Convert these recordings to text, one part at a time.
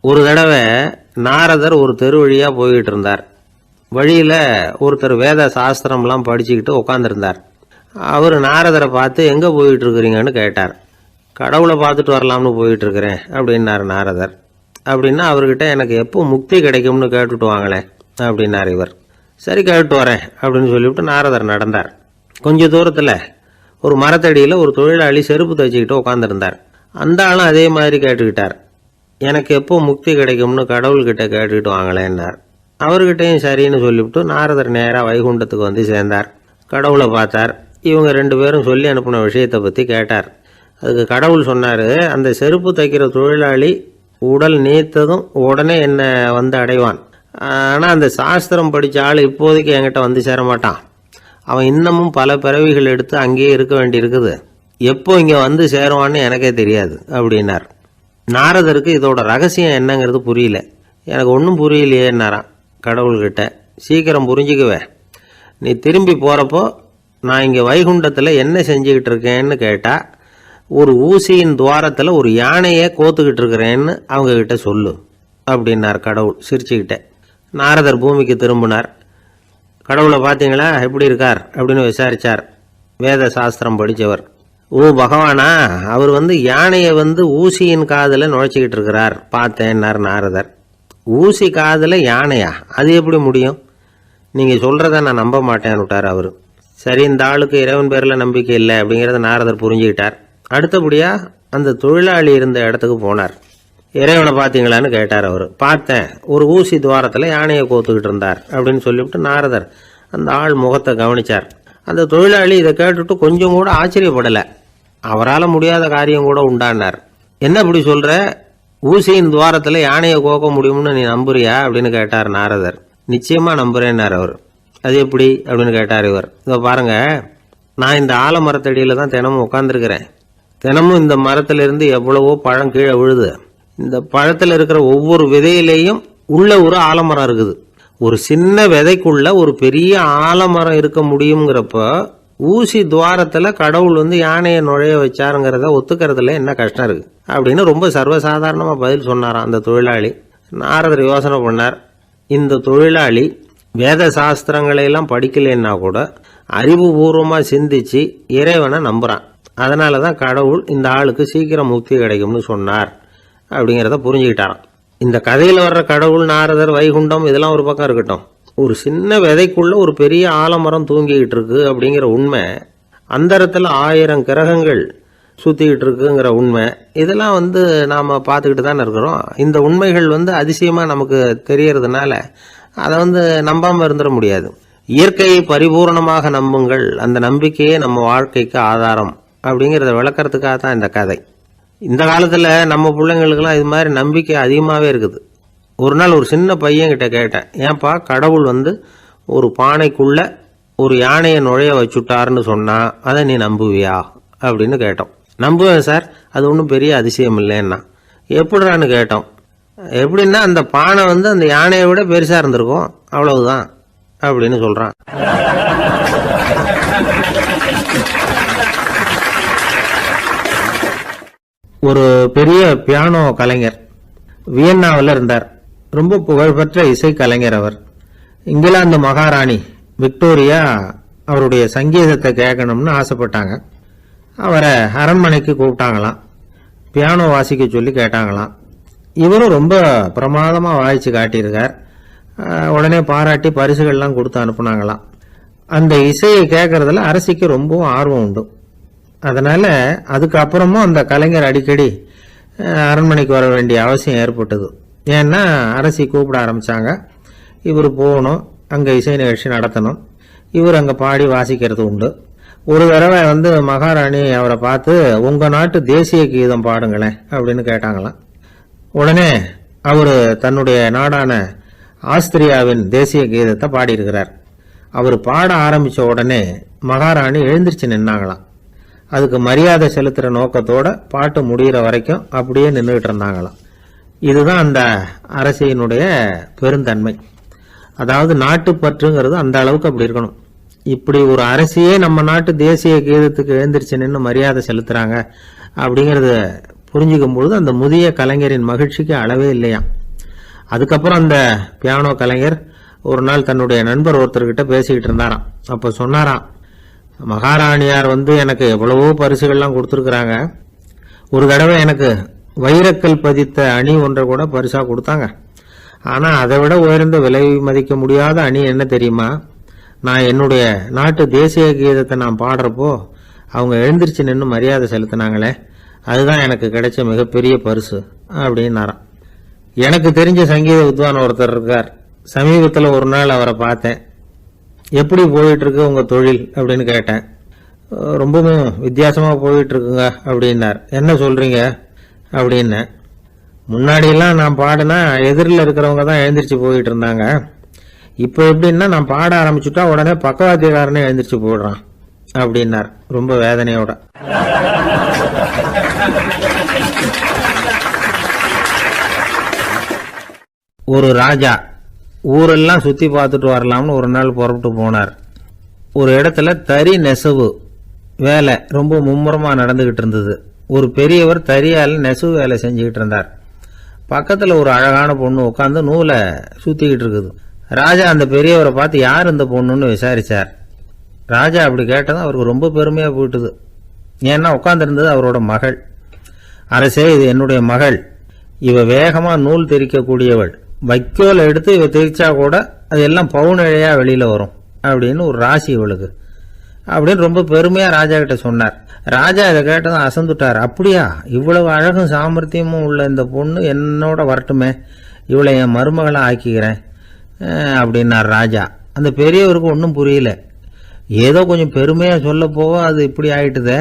ஒரு தடவை நாரதர் ஒரு தெரு வழியாக போய்கிட்டு இருந்தார். வழியில் ஒருத்தர் வேத சாஸ்திரம்லாம் படிச்சுக்கிட்டு உட்காந்துருந்தார். அவர் நாரதரை பார்த்து எங்கே போயிட்டு இருக்கிறீங்கன்னு கேட்டார். கடவுளை பார்த்துட்டு வரலாம்னு போயிட்டு இருக்கிறேன் அப்படின்னார் நாரதர். அப்படின்னா அவர்கிட்ட எனக்கு எப்போ முக்தி கிடைக்கும்னு கேட்டுட்டு வாங்களேன் அப்படின்னார் இவர். சரி கேட்டு வரேன் அப்படின்னு சொல்லிவிட்டு நாரதர் நடந்தார். கொஞ்சம் தூரத்தில் ஒரு மரத்தடியில் ஒரு தொழிலாளி செருப்பு தைச்சிக்கிட்டு உட்காந்துருந்தார். அந்த ஆளும் அதே மாதிரி கேட்டுக்கிட்டார். எனக்கு எப்போ முக்தி கிடைக்கும்னு கடவுள்கிட்ட கேட்டுக்கிட்டு வாங்களேன்னார். அவர்கிட்டையும் சரின்னு சொல்லிவிட்டு நாரதர் நேராக வைகுண்டத்துக்கு வந்து சேர்ந்தார். கடவுளை பார்த்தார். இவங்க 2 பேரும் சொல்லி அனுப்பின விஷயத்தை பற்றி கேட்டார். அதுக்கு கடவுள் சொன்னார், அந்த செருப்பு தைக்கிற தொழிலாளி உடல் நீத்ததும் உடனே என்னை வந்து அடைவான். ஆனால் அந்த சாஸ்திரம் படித்த ஆள் இப்போதைக்கு என்கிட்ட வந்து சேர மாட்டான். அவன் இன்னமும் பல பிறவிகள் எடுத்து அங்கேயே இருக்க வேண்டியிருக்குது. எப்போ இங்கே வந்து சேருவான்னு எனக்கே தெரியாது அப்படின்னார். நாரதருக்கு இதோட ரகசியம் என்னங்கிறது புரியல. எனக்கு ஒன்றும் புரியலையேன்னாரான் கடவுள்கிட்ட. சீக்கிரம் புரிஞ்சுக்குவேன், நீ திரும்பி போகிறப்போ நான் இங்கே வைகுண்டத்தில் என்ன செஞ்சுக்கிட்டு இருக்கேன்னு கேட்டால் ஒரு ஊசியின் துவாரத்தில் ஒரு யானையை கோத்துக்கிட்டு இருக்கிறேன்னு அவங்கக்கிட்ட சொல்லு அப்படின்னார் கடவுள் சிரிச்சுக்கிட்டே. நாரதர் பூமிக்கு திரும்பினார். கடவுளை பார்த்தீங்களா எப்படி இருக்கார் அப்படின்னு விசாரித்தார். வேத சாஸ்திரம் படித்தவர். ஓ பகவானா, அவர் யானையை ஊசியின் காதில் நுழைச்சிக்கிட்டு இருக்கிறார் பார்த்தேன்னார் நாரதர். ஊசி காதில் யானையா? அது எப்படி முடியும்? நீங்கள் சொல்கிறத நான் நம்ப மாட்டேன்னு விட்டார் அவர். சரி, இந்த ஆளுக்கு இறைவன் பேரில் நம்பிக்கை இல்லை அப்படிங்கிறத நாரதர் புரிஞ்சுக்கிட்டார். அடுத்தபடியாக அந்த தொழிலாளி இருந்த இடத்துக்கு போனார். இறைவனை பார்த்தீங்களான்னு கேட்டார் அவர். பார்த்தேன், ஒரு ஊசி துவாரத்தில் யானையை கோத்துக்கிட்டு இருந்தார் அப்படின்னு சொல்லிவிட்டு நாரதர் அந்த ஆள் முகத்தை கவனித்தார். அந்த தொழிலாளி இதை கேட்டுட்டு கொஞ்சம் கூட ஆச்சரியப்படலை. அவரால் முடியாத காரியம் கூட உண்டானார். என்ன இப்படி சொல்கிற? ஊசியின் துவாரத்தில் யானையை கோக்க முடியும்னு நீ நம்புறியா அப்படின்னு கேட்டார் நாரதர். நிச்சயமாக நம்புகிறேன்னார் அவர். அது எப்படி அப்படின்னு கேட்டார் இவர். இதோ பாருங்க, நான் இந்த ஆலமரத்தடியில் தான் தினமும் உட்காந்துருக்கிறேன். தினமும் இந்த மரத்திலிருந்து எவ்வளவோ பழம் கீழே விழுது. இந்த பழத்தில் இருக்கிற ஒவ்வொரு விதையிலேயும் உள்ள ஒரு ஆலமரம் இருக்குது. ஒரு சின்ன விதைக்குள்ள ஒரு பெரிய ஆலமரம் இருக்க முடியுங்கிறப்ப ஊசி துவாரத்தில் கடவுள் யானையை நுழைய வச்சாருங்கிறத ஒத்துக்கிறதுல என்ன கஷ்டம் இருக்கு அப்படின்னு ரொம்ப சர்வசாதாரணமாக பதில் சொன்னாராம் அந்த தொழிலாளி. நாரதர் யோசனை பண்ணார். இந்த தொழிலாளி வேத சாஸ்திரங்களையெல்லாம் படிக்கலைன்னா கூட அறிவுபூர்வமாக சிந்திச்சு இறைவனை நம்புகிறான். அதனால தான் கடவுள் இந்த ஆளுக்கு சீக்கிரம் முக்தி கிடைக்கும்னு சொன்னார் அப்படிங்கிறத புரிஞ்சுக்கிட்டாராம். இந்த கதையில் வர்ற கடவுள், நாரதர், வைகுண்டம் இதெல்லாம் ஒரு பக்கம் இருக்கட்டும், ஒரு சின்ன விதைக்குள்ள ஒரு பெரிய ஆலமரம் தூங்கிக்கிட்டு இருக்கு அப்படிங்கிற உண்மை, அந்தரத்தில் 1000 கிரகங்கள் சுற்றிக்கிட்டு இருக்குங்கிற உண்மை, இதெல்லாம் நாம் பார்த்துக்கிட்டு தானே இருக்கிறோம். இந்த உண்மைகள் அதிசயமாக நமக்கு தெரியறதுனால அதை நம்பாமல் இருந்துட முடியாது. இயற்கையை பரிபூர்ணமாக நம்புங்கள், அந்த நம்பிக்கையே நம்ம வாழ்க்கைக்கு ஆதாரம் அப்படிங்கிறத விளக்கறதுக்காக தான் இந்த கதை. இந்த காலத்தில் நம்ம பிள்ளைங்களுக்கெல்லாம் இது மாதிரி நம்பிக்கை அதிகமாகவே இருக்குது. ஒரு நாள் ஒரு சின்ன பையன்கிட்ட கேட்டேன், ஏன்பா கடவுள் ஒரு பானைக்குள்ளே ஒரு யானையை நுழைய வச்சுட்டாருன்னு சொன்னால் அதை நீ நம்புவியா அப்படின்னு கேட்டோம். நம்புவேன் சார், அது ஒன்றும் பெரிய அதிசயம் இல்லைன்னா. எப்படிறான்னு கேட்டோம். எப்படின்னா அந்த பானை அந்த யானையை விட பெருசாக இருந்திருக்கும், அவ்வளவுதான் அப்படின்னு சொல்கிறான். ஒரு பெரிய பியானோ கலைஞர் வியன்னாவில் இருந்தார். ரொம்ப புகழ்பெற்ற இசை கலைஞர் அவர். இங்கிலாந்து மகாராணி விக்டோரியா அவருடைய சங்கீதத்தை கேட்கணும்னு ஆசைப்பட்டாங்க. அவரை அரண்மனைக்கு கூப்பிட்டாங்களாம். பியானோ வாசிக்க சொல்லி கேட்டாங்களாம். இவரும் ரொம்ப பிரமாதமாக வாய்ச்சி காட்டியிருக்கார். உடனே பாராட்டி பரிசுகள்லாம் கொடுத்து அனுப்புனாங்களாம். அந்த இசையை கேட்கறதுல அரசிக்கு ரொம்பவும் ஆர்வம் உண்டு. அதனால அதுக்கப்புறமும் அந்த கலைஞர் அடிக்கடி அரண்மனைக்கு வர வேண்டிய அவசியம் ஏற்பட்டது. ஏன்னா அரசி கூப்பிட ஆரம்பித்தாங்க. இவர் போகணும், அங்கே இசை நிகழ்ச்சி நடத்தணும். இவர் அங்கே பாடி வாசிக்கிறது உண்டு. ஒரு தடவை மகாராணி அவரை பார்த்து, உங்கள் நாட்டு தேசிய கீதம் பாடுங்களேன் அப்படின்னு கேட்டாங்களாம். உடனே அவர் தன்னுடைய நாடான ஆஸ்திரியாவின் தேசிய கீதத்தை பாடியிருக்கிறார். அவர் பாட ஆரம்பித்த உடனே மகாராணி எழுந்திருச்சு நின்னாங்களாம். அதுக்கு மரியாதை செலுத்துகிற நோக்கத்தோட பாட்டு முடிகிற வரைக்கும் அப்படியே நின்றுகிட்டு இருந்தாங்களாம். இதுதான் அந்த அரசியினுடைய பெருந்தன்மை. அதாவது நாட்டுப்பற்றுங்கிறது அந்த அளவுக்கு அப்படி இருக்கணும். இப்படி ஒரு அரசியே நம்ம நாட்டு தேசிய கீதத்துக்கு எழுந்திருச்சு நின்று மரியாதை செலுத்துறாங்க அப்படிங்கிறது புரிஞ்சுக்கும் பொழுது அந்த முதிய கலைஞரின் மகிழ்ச்சிக்கு அளவே இல்லையாம். அதுக்கப்புறம் அந்த பியானோ கலைஞர் ஒரு நாள் தன்னுடைய நண்பர் ஒருத்தர்கிட்ட பேசிக்கிட்டு இருந்தாராம். அப்போ சொன்னாராம், மகாராணியார் எனக்கு எவ்வளவோ பரிசுகள்லாம் கொடுத்துருக்குறாங்க. ஒரு தடவை எனக்கு வைரக்கல் பதித்த அணி ஒன்றை கூட பரிசா கொடுத்தாங்க. ஆனால் அதை விட உயர்ந்த விலை மதிக்க முடியாத அணி என்ன தெரியுமா? நான் என்னுடைய நாட்டு தேசிய கீதத்தை நான் பாடுறப்போ அவங்க எழுந்திருச்சு நின்று மரியாதை செலுத்தினாங்களே, அதுதான் எனக்கு கிடைச்ச மிகப்பெரிய பரிசு அப்படின்னாராம். எனக்கு தெரிஞ்ச சங்கீத வித்வான் ஒருத்தர் இருக்கார். சமீபத்தில் ஒரு நாள் அவரை பார்த்தேன். எப்படி போயிட்டு இருக்கு உங்க தொழில் அப்படின்னு கேட்டேன். ரொம்பவும் வித்தியாசமா போயிட்டு இருக்குங்க அப்படின்னார். என்ன சொல்றீங்க அப்படின்னு. முன்னாடியெல்லாம் நான் பாடினா எதிரில் இருக்கிறவங்க தான் எழுந்திரிச்சு போயிட்டு இருந்தாங்க. இப்போ எப்படின்னா நான் பாட ஆரம்பிச்சுட்டா உடனே பக்கவாத்தியக்காரனே எழுந்திரிச்சு போடுறான் அப்படின்னார் ரொம்ப வேதனையோட. ஒரு ராஜா ஊரெல்லாம் சுத்தி பார்த்துட்டு வரலாம்னு ஒரு நாள் புறப்பட்டு போனார். ஒரு இடத்துல தறி நெசவு வேலை ரொம்ப மும்முரமா நடந்துகிட்டு இருந்தது. ஒரு பெரியவர் தறியால் நெசவு வேலை செஞ்சுக்கிட்டு இருந்தார். பக்கத்துல ஒரு அழகான பொண்ணு உட்காந்து நூலை சுத்திக்கிட்டு இருக்குது. ராஜா அந்த பெரியவரை பார்த்து யார் இந்த பொண்ணுன்னு விசாரிச்சார். ராஜா அப்படி கேட்டதும் அவருக்கு ரொம்ப பெருமையா போயிட்டுது. ஏன்னா உட்காந்துருந்தது அவரோட மகள். அரசே, இது என்னுடைய மகள். இவ வேகமா நூல் தெரிக்கக்கூடியவள். வைக்கோலை எடுத்து இவ தெரிச்சா கூட அது எல்லாம் பவுனிழையா வெளியில வரும் அப்படின்னு ஒரு ராசி இவளுக்கு அப்படின்னு ரொம்ப பெருமையா ராஜா கிட்ட சொன்னார். ராஜா இதை கேட்டதும் அசந்துட்டார். அப்படியா, இவ்வளவு அழகும் சாமர்த்தியமும் உள்ள இந்த பொண்ணு என்னோட வரட்டுமே, இவளை என் மருமகளை ஆக்கிக்கிறேன் அப்படின்னார் ராஜா. அந்த பெரியவருக்கு ஒன்றும் புரியல. ஏதோ கொஞ்சம் பெருமையா சொல்ல போக அது இப்படி ஆயிட்டுதே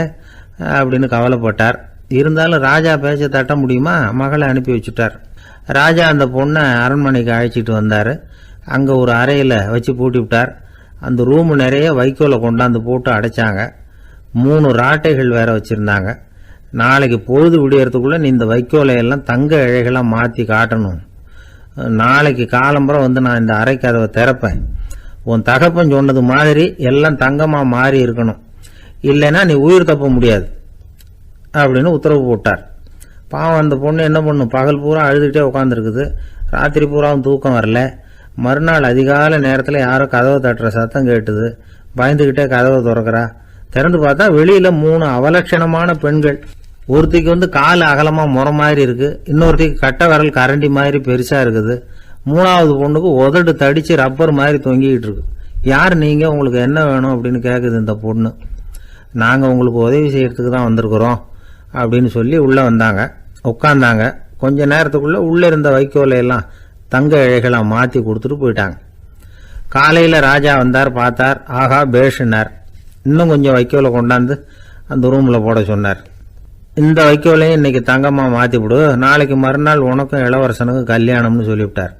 அப்படின்னு கவலைப்பட்டார். இருந்தாலும் ராஜா பேச்ச தட்ட முடியுமா, மகளை அனுப்பி வச்சுட்டார். ராஜா அந்த பொண்ணை அரண்மனைக்கு அழைச்சிட்டு வந்தார். அங்கே ஒரு அறையில் வச்சு பூட்டி விட்டார். அந்த ரூமு நிறைய வைக்கோலை கொண்டாந்து போட்டு அடைச்சாங்க. 3 ராட்டைகள் வேற வச்சுருந்தாங்க. நாளைக்கு பொழுது விடியறதுக்குள்ளே நீ இந்த வைக்கோலையெல்லாம் தங்க இழைகளாக மாற்றி காட்டணும். நாளைக்கு காலம்புறம் நான் இந்த அறை கதவை திறப்பேன். உன் தகப்பன் சொன்னது மாதிரி எல்லாம் தங்கமாக மாறி இருக்கணும், இல்லைன்னா நீ உயிர் தப்ப முடியாது அப்படின்னு உத்தரவு போட்டார். பாவம் அந்த பொண்ணு என்ன பண்ணும், பகல் பூரா அழுதுகிட்டே உட்காந்துருக்குது. ராத்திரி பூராவும் தூக்கம் வரல. மறுநாள் அதிகாலை நேரத்தில் யாரோ கதவை தட்டுற சத்தம் கேட்டுது. பயந்துகிட்டே கதவை திறக்கிறா. திறந்து பார்த்தா வெளியில 3 அவலட்சணமான பெண்கள். ஒருத்திக்கு கால் அகலமா முறை மாதிரி இருக்கு, இன்னொருத்திக்கு கட்டை விரல் கரண்டி மாதிரி பெருசா இருக்குது, 3வது பொண்ணுக்கு உதடு தடிச்சு ரப்பர் மாதிரி தொங்கிக்கிட்டு இருக்கு. யார் நீங்க, உங்களுக்கு என்ன வேணும் அப்படின்னு கேக்குது இந்த பொண்ணு. நாங்க உங்களுக்கு உதவி செய்யறதுக்கு தான் வந்திருக்கிறோம் அப்படின்னு சொல்லி உள்ள வந்தாங்க. உட்கார்ந்தாங்க. கொஞ்ச நேரத்துக்குள்ள உள்ள இருந்த வைக்கோலையெல்லாம் தங்க இழைகளா மாத்தி கொடுத்துட்டு போயிட்டாங்க. காலையில ராஜா வந்தார், பார்த்தார். ஆகா பேஷுனார். இன்னும் கொஞ்சம் வைக்கோலை கொண்டாந்து அந்த ரூம்ல போட சொன்னார். இந்த வைக்கோலையும் இன்னைக்கு தங்கமா மாத்தி விடு, நாளைக்கு மறுநாள் உனக்கும் இளவரசனுக்கும் கல்யாணம்னு சொல்லிவிட்டார்.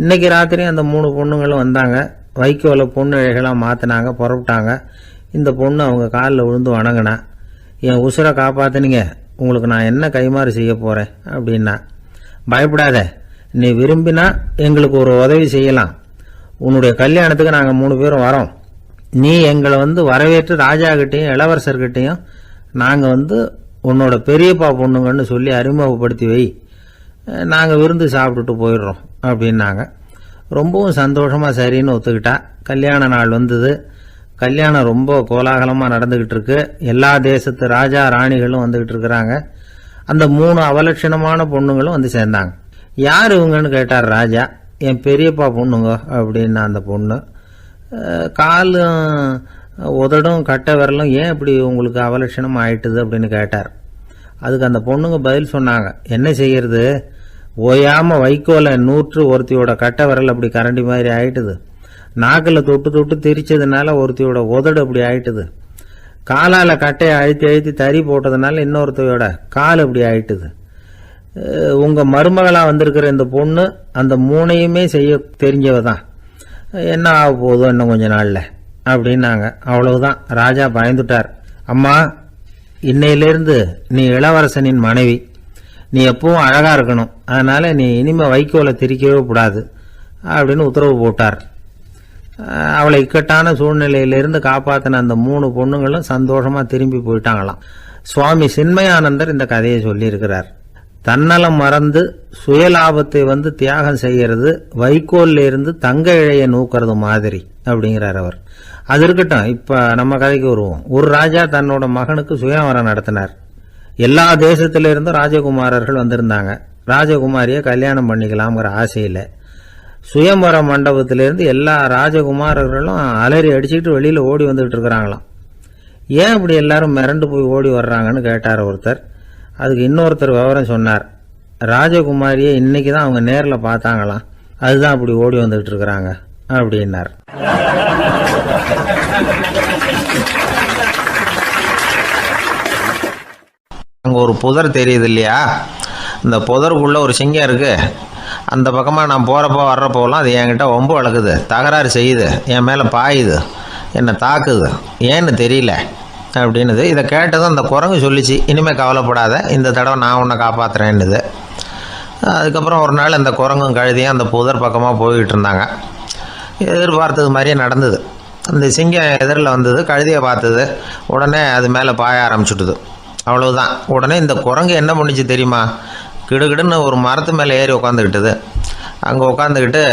இன்னைக்கு ராத்திரி அந்த 3 பொண்ணுங்களும் வந்தாங்க. வைக்கோலை பொண்ணு இழைகளா மாத்தினாங்க, புறப்பட்டாங்க. இந்த பொண்ணு அவங்க காலில் விழுந்து வணங்கினா. என் உசுரை காப்பாத்தினீங்க, உங்களுக்கு நான் என்ன கைமாறு செய்ய போறேன் அப்படின்னா. பயப்படாத, நீ விரும்பினா எங்களுக்கு ஒரு உதவி செய்யலாம். உன்னுடைய கல்யாணத்துக்கு நாங்கள் 3 பேரும் வரோம். நீ எங்களை வரவேற்று ராஜா கிட்டையும் இளவரசர்கிட்டையும் நாங்கள் உன்னோட பெரியப்பா பொண்ணுங்கன்னு சொல்லி அறிமுகப்படுத்தி வை, நாங்கள் விருந்து சாப்பிட்டுட்டு போயிடுறோம் அப்படின்னாங்க. ரொம்பவும் சந்தோஷமா சரின்னு ஒத்துக்கிட்டா. கல்யாண நாள் வந்தது. கல்யாணம் ரொம்ப கோலாகலமாக நடந்துகிட்டு இருக்கு. எல்லா தேசத்து ராஜா ராணிகளும் வந்துகிட்டு இருக்கிறாங்க. அந்த 3 அவலட்சணமான பொண்ணுங்களும் சேர்ந்தாங்க. யார் இவங்கன்னு கேட்டார் ராஜா. என் பெரியப்பா பொண்ணுங்க அப்படின்னு அந்த பொண்ணு. காலும் உதடும் கட்டை விரலும் ஏன் இப்படி உங்களுக்கு அவலட்சணம் ஆயிட்டுது அப்படின்னு கேட்டார். அதுக்கு அந்த பொண்ணுங்க பதில் சொன்னாங்க. என்ன செய்யறது, ஓயாம வைக்கோலை நூற்று ஒருத்தியோட கட்டை விரல் அப்படி கரண்டி மாதிரி ஆயிட்டுது. நாக்கில் தொட்டு தொட்டு திரிச்சதுனால ஒருத்தியோட உதடு அப்படி ஆயிட்டுது. காலால கட்டையை அழுத்தி அழுத்தி தறி போட்டதுனால இன்னொருத்தையோட கால் அப்படி ஆயிட்டுது. உங்க மருமகளா வந்திருக்கிற இந்த பொண்ணு அந்த 3ஐயுமே செய்ய தெரிஞ்சவ தான். என்ன ஆக போதும் இன்னும் கொஞ்ச நாள்ல அப்படின்னாங்க. அவ்வளவுதான். ராஜா பயந்துட்டார். அம்மா, இன்னையிலிருந்து நீ இளவரசனின் மனைவி. நீ எப்பவும் அழகா இருக்கணும். அதனால நீ இனிமே வைக்கோலை திரிக்கவே கூடாது அப்படின்னு உத்தரவு போட்டார். அவளை இக்கட்டான சூழ்நிலையிலிருந்து காப்பாற்றின அந்த 3 பொண்ணுங்களும் சந்தோஷமா திரும்பி போயிட்டாங்களாம். சுவாமி சின்மயானந்தர் இந்த கதையை சொல்லியிருக்கிறார். தன்னலம் மறந்து சுயலாபத்தை தியாகம் செய்யறது வைக்கோல்ல இருந்து தங்க இழைய நூக்கிறது மாதிரி அப்படிங்கிறார் அவர். அது இருக்கட்டும், இப்ப நம்ம கதைக்கு வருவோம். ஒரு ராஜா தன்னோட மகனுக்கு சுயவரம் நடத்தினார். எல்லா தேசத்தில இருந்தும் ராஜகுமாரர்கள் வந்திருந்தாங்க. ராஜகுமாரிய கல்யாணம் பண்ணிக்கலாம்ங்கிற ஆசையில சுயம்பர மண்டபத்திலிருந்து எல்லா ராஜகுமாரர்களும் அலறி அடிச்சுக்கிட்டு வெளியில ஓடி வந்துகிட்டு இருக்கிறாங்களாம். ஏன் இப்படி எல்லாரும் மிரண்டு போய் ஓடி வர்றாங்கன்னு கேட்டார் ஒருத்தர். அதுக்கு இன்னொருத்தர் விவரம் சொன்னார். ராஜகுமாரியை இன்னைக்கு தான் அவங்க நேரில் பார்த்தாங்களாம், அதுதான் அப்படி ஓடி வந்துகிட்டு இருக்கிறாங்க அப்படின்னார். அங்கே ஒரு புதர் தெரியுது இல்லையா, இந்த புதருக்குள்ள ஒரு சிங்கம் இருக்கு. அந்த பக்கமாக நான் போகிறப்போ வர்றப்போலாம் அது என்கிட்ட ஒம்பு வளர்க்குது, தகராறு செய்யுது, என் மேலே பாயுது, என்னை தாக்குது, ஏன்னு தெரியல அப்படின்னுது. இதை கேட்டதும் அந்த குரங்கு சொல்லிச்சு, இனிமேல் கவலைப்படாத, இந்த தடவை நான் உன்னை காப்பாற்றுறேன்னுது. அதுக்கப்புறம் ஒரு நாள் அந்த குரங்கும் கழுதியும் அந்த புதர் பக்கமாக போய்கிட்டு இருந்தாங்க. எதிர்பார்த்தது மாதிரியே நடந்தது. அந்த சிங்கம் எதிரில் வந்தது, கழுதியை பார்த்தது, உடனே அது மேலே பாய ஆரம்பிச்சுட்டுது. அவ்வளவுதான். உடனே இந்த குரங்கு என்ன பண்ணிச்சு தெரியுமா, கிடுகிடுன்னு ஒரு மரத்து மேலே ஏறி உட்காந்துக்கிட்டது. அங்கே உட்காந்துக்கிட்டு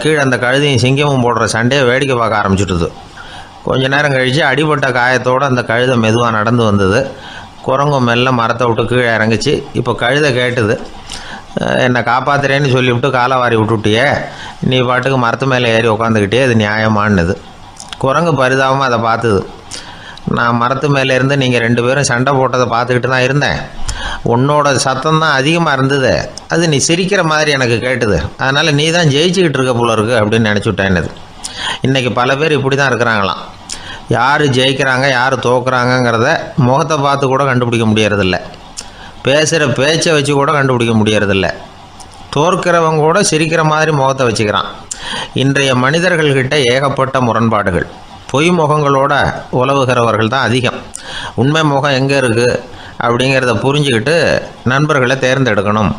கீழே அந்த கழுதியும் சிங்கமும் போடுற சண்டையை வேடிக்கை பார்க்க ஆரம்பிச்சுட்டுது. கொஞ்ச நேரம் கழித்து அடிபட்ட காயத்தோடு அந்த கழுதை மெதுவாக நடந்து வந்தது. குரங்கு மெல்ல மரத்தை விட்டு கீழே இறங்குச்சு. இப்போ கழுதை கேட்டுது, என்னை காப்பாற்றுறேன்னு சொல்லிவிட்டு காலை வாரி விட்டுட்டியே, நீ பாட்டுக்கு மரத்து மேலே ஏறி உட்காந்துக்கிட்டே, அது நியாயமானது. குரங்கு பரிதாபமாக அதை பார்த்துது. நான் மரத்து மேலே இருந்து நீங்கள் 2 பேரும் சண்டை போட்டதை பார்த்துக்கிட்டு தான் இருந்தேன். உன்னோட சத்தம் தான் அதிகமாக இருந்தது, அது நீ சிரிக்கிற மாதிரி எனக்கு கேட்டுது, அதனால் நீ தான் ஜெயிச்சுக்கிட்டு இருக்க போல இருக்கு அப்படின்னு நினச்சிவிட்டேன்னது. இன்றைக்கி பல பேர் இப்படி தான் இருக்கிறாங்களாம். யார் ஜெயிக்கிறாங்க யார் தோக்குறாங்கங்கிறத முகத்தை பார்த்து கூட கண்டுபிடிக்க முடியறதில்ல, பேசுகிற பேச்சை வச்சு கூட கண்டுபிடிக்க முடியறதில்ல. தோற்கிறவங்க கூட சிரிக்கிற மாதிரி முகத்தை வச்சுக்கிறான். இன்றைய மனிதர்கள்கிட்ட ஏகப்பட்ட முரண்பாடுகள். பொய் முகங்களோட உலவுகிறவர்கள் தான் அதிகம். உண்மை முகம் எங்கே இருக்குது அப்படிங்கிறத புரிஞ்சுக்கிட்டு நண்பர்களை தேர்ந்தெடுக்கணும்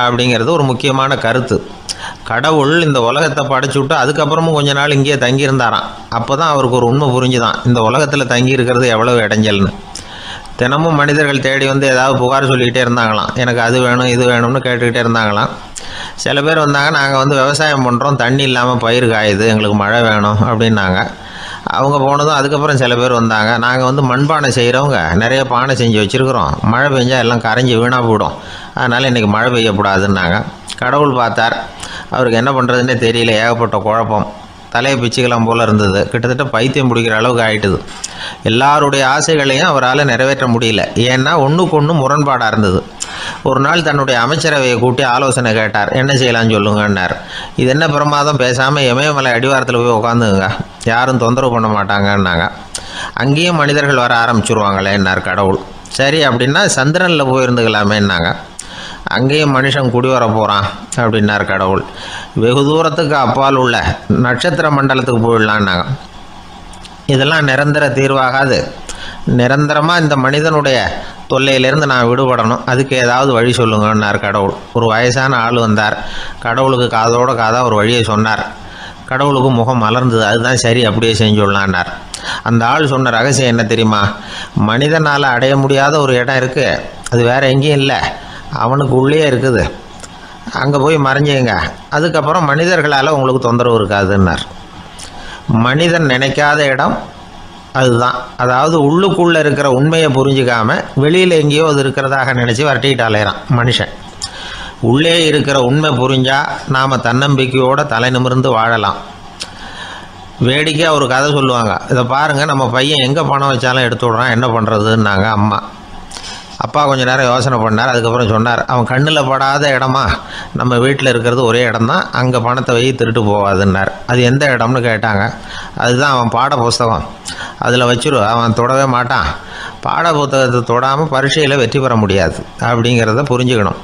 அப்படிங்கிறது ஒரு முக்கியமான கருத்து. கடவுள் இந்த உலகத்தை படைச்சு விட்டு அதுக்கப்புறமும் கொஞ்ச நாள் இங்கேயே தங்கியிருந்தாராம். அப்போ தான் அவருக்கு ஒரு உண்மை புரிஞ்சுதான், இந்த உலகத்தில் தங்கி இருக்கிறது எவ்வளவு இடைஞ்சல்னு. தினமும் மனிதர்கள் தேடி ஏதாவது புகார் சொல்லிக்கிட்டே இருந்தாங்களாம். எனக்கு அது வேணும் இது வேணும்னு கேட்டுக்கிட்டே இருந்தாங்களாம். சில பேர் வந்தாங்க, நாங்கள் விவசாயம் பண்ணுறோம், தண்ணி இல்லாமல் பயிர் காயுது, எங்களுக்கு மழை வேணும் அப்படின்னாங்க. அவங்க போனதும் அதுக்கப்புறம் சில பேர் வந்தாங்க, நாங்கள் மண்பானை செய்கிறவங்க, நிறைய பானை செஞ்சு வச்சுருக்குறோம், மழை பெஞ்சால் எல்லாம் கரைஞ்சி வீணாக போயிடும், அதனால் இன்றைக்கி மழை பெய்யக்கூடாதுன்னாங்க. கடவுள் பார்த்தார், அவருக்கு என்ன பண்ணுறதுன்னே தெரியல, ஏகப்பட்ட குழப்பம், தலையை பிச்சுக்கலாம் போல் இருந்தது, கிட்டத்தட்ட பைத்தியம் பிடிக்கிற அளவுக்கு ஆகிட்டுது. எல்லாருடைய ஆசைகளையும் அவரால் நிறைவேற்ற முடியல, ஏன்னா ஒன்றுக்கு ஒன்று முரண்பாடாக இருந்தது. ஒரு நாள் தன்னுடைய அமைச்சரவையை கூட்டி ஆலோசனை கேட்டார். என்ன செய்யலான்னு சொல்லுங்கன்னார். இது என்ன பிரமாதம், பேசாமல் இமயமலை அடிவாரத்தில் போய் உட்காந்துங்க, யாரும் தொந்தரவு பண்ண மாட்டாங்கன்னாங்க. அங்கேயும் மனிதர்கள் வர ஆரம்பிச்சுருவாங்களேன்னார் கடவுள். சரி அப்படின்னா சந்திரனில் போயிருந்துக்கலாமேன்னாங்க. அங்கேயும் மனுஷன் குடி வர போகிறான் அப்படின்னார் கடவுள். வெகு தூரத்துக்கு அப்பால் உள்ள நட்சத்திர மண்டலத்துக்கு போயிடலான்னாங்க. இதெல்லாம் நிரந்தர தீர்வாகாது, நிரந்தரமாக இந்த மனிதனுடைய தொல்லையிலேருந்து நான் விடுபடணும், அதுக்கு ஏதாவது வழி சொல்லுங்கன்னார் கடவுள். ஒரு வயசான ஆள் வந்தார். கடவுளுக்கு காதோட காதாக ஒரு வழியை சொன்னார். கடவுளுக்கு முகம் மலர்ந்தது. அதுதான் சரி, அப்படியே செஞ்சுடலான்னார். அந்த ஆள் சொன்ன ரகசியம் என்ன தெரியுமா, மனிதனால் அடைய முடியாத ஒரு இடம் இருக்குது, அது வேறு எங்கேயும் இல்லை, அவனுக்கு உள்ளே இருக்குது, அங்கே போய் மறைஞ்சிங்க, அதுக்கப்புறம் மனிதர்களால் உங்களுக்கு தொந்தரவு இருக்காதுன்னார். மனிதன் நினைக்காத இடம் அதுதான். அதாவது உள்ளுக்குள்ளே இருக்கிற உண்மையை புரிஞ்சிக்காமல் வெளியில் எங்கேயோ அது இருக்கிறதாக நினச்சி வரட்டிக்கிட்டு அலையிறான் மனுஷன். உள்ளே இருக்கிற உண்மை புரிஞ்சால் நாம் தன்னம்பிக்கையோடு தலை நிமிர்ந்து வாழலாம். வேடிக்கையாக ஒரு கதை சொல்லுவாங்க, இதை பாருங்கள், நம்ம பையன் எங்கே பணம் வச்சாலும் எடுத்து விட்றான், என்ன பண்ணுறதுன்னாங்க அம்மா. அப்பா கொஞ்சம் நேரம் யோசனை பண்ணார். அதுக்கப்புறம் சொன்னார், அவன் கண்ணில் படாத இடமா நம்ம வீட்டில் இருக்கிறது ஒரே இடம்தான், அங்கே பணத்தை வை திருட்டு போகாதுன்னார். அது எந்த இடம்னு கேட்டாங்க. அதுதான் அவன் பாட புஸ்தகம், அதில் வச்சிரு, அவன் தொடவே மாட்டான், பாட புத்தகத்தை தொடாமல் பரீட்சையில் வெற்றி பெற முடியாது அப்படிங்கிறத புரிஞ்சுக்கணும்.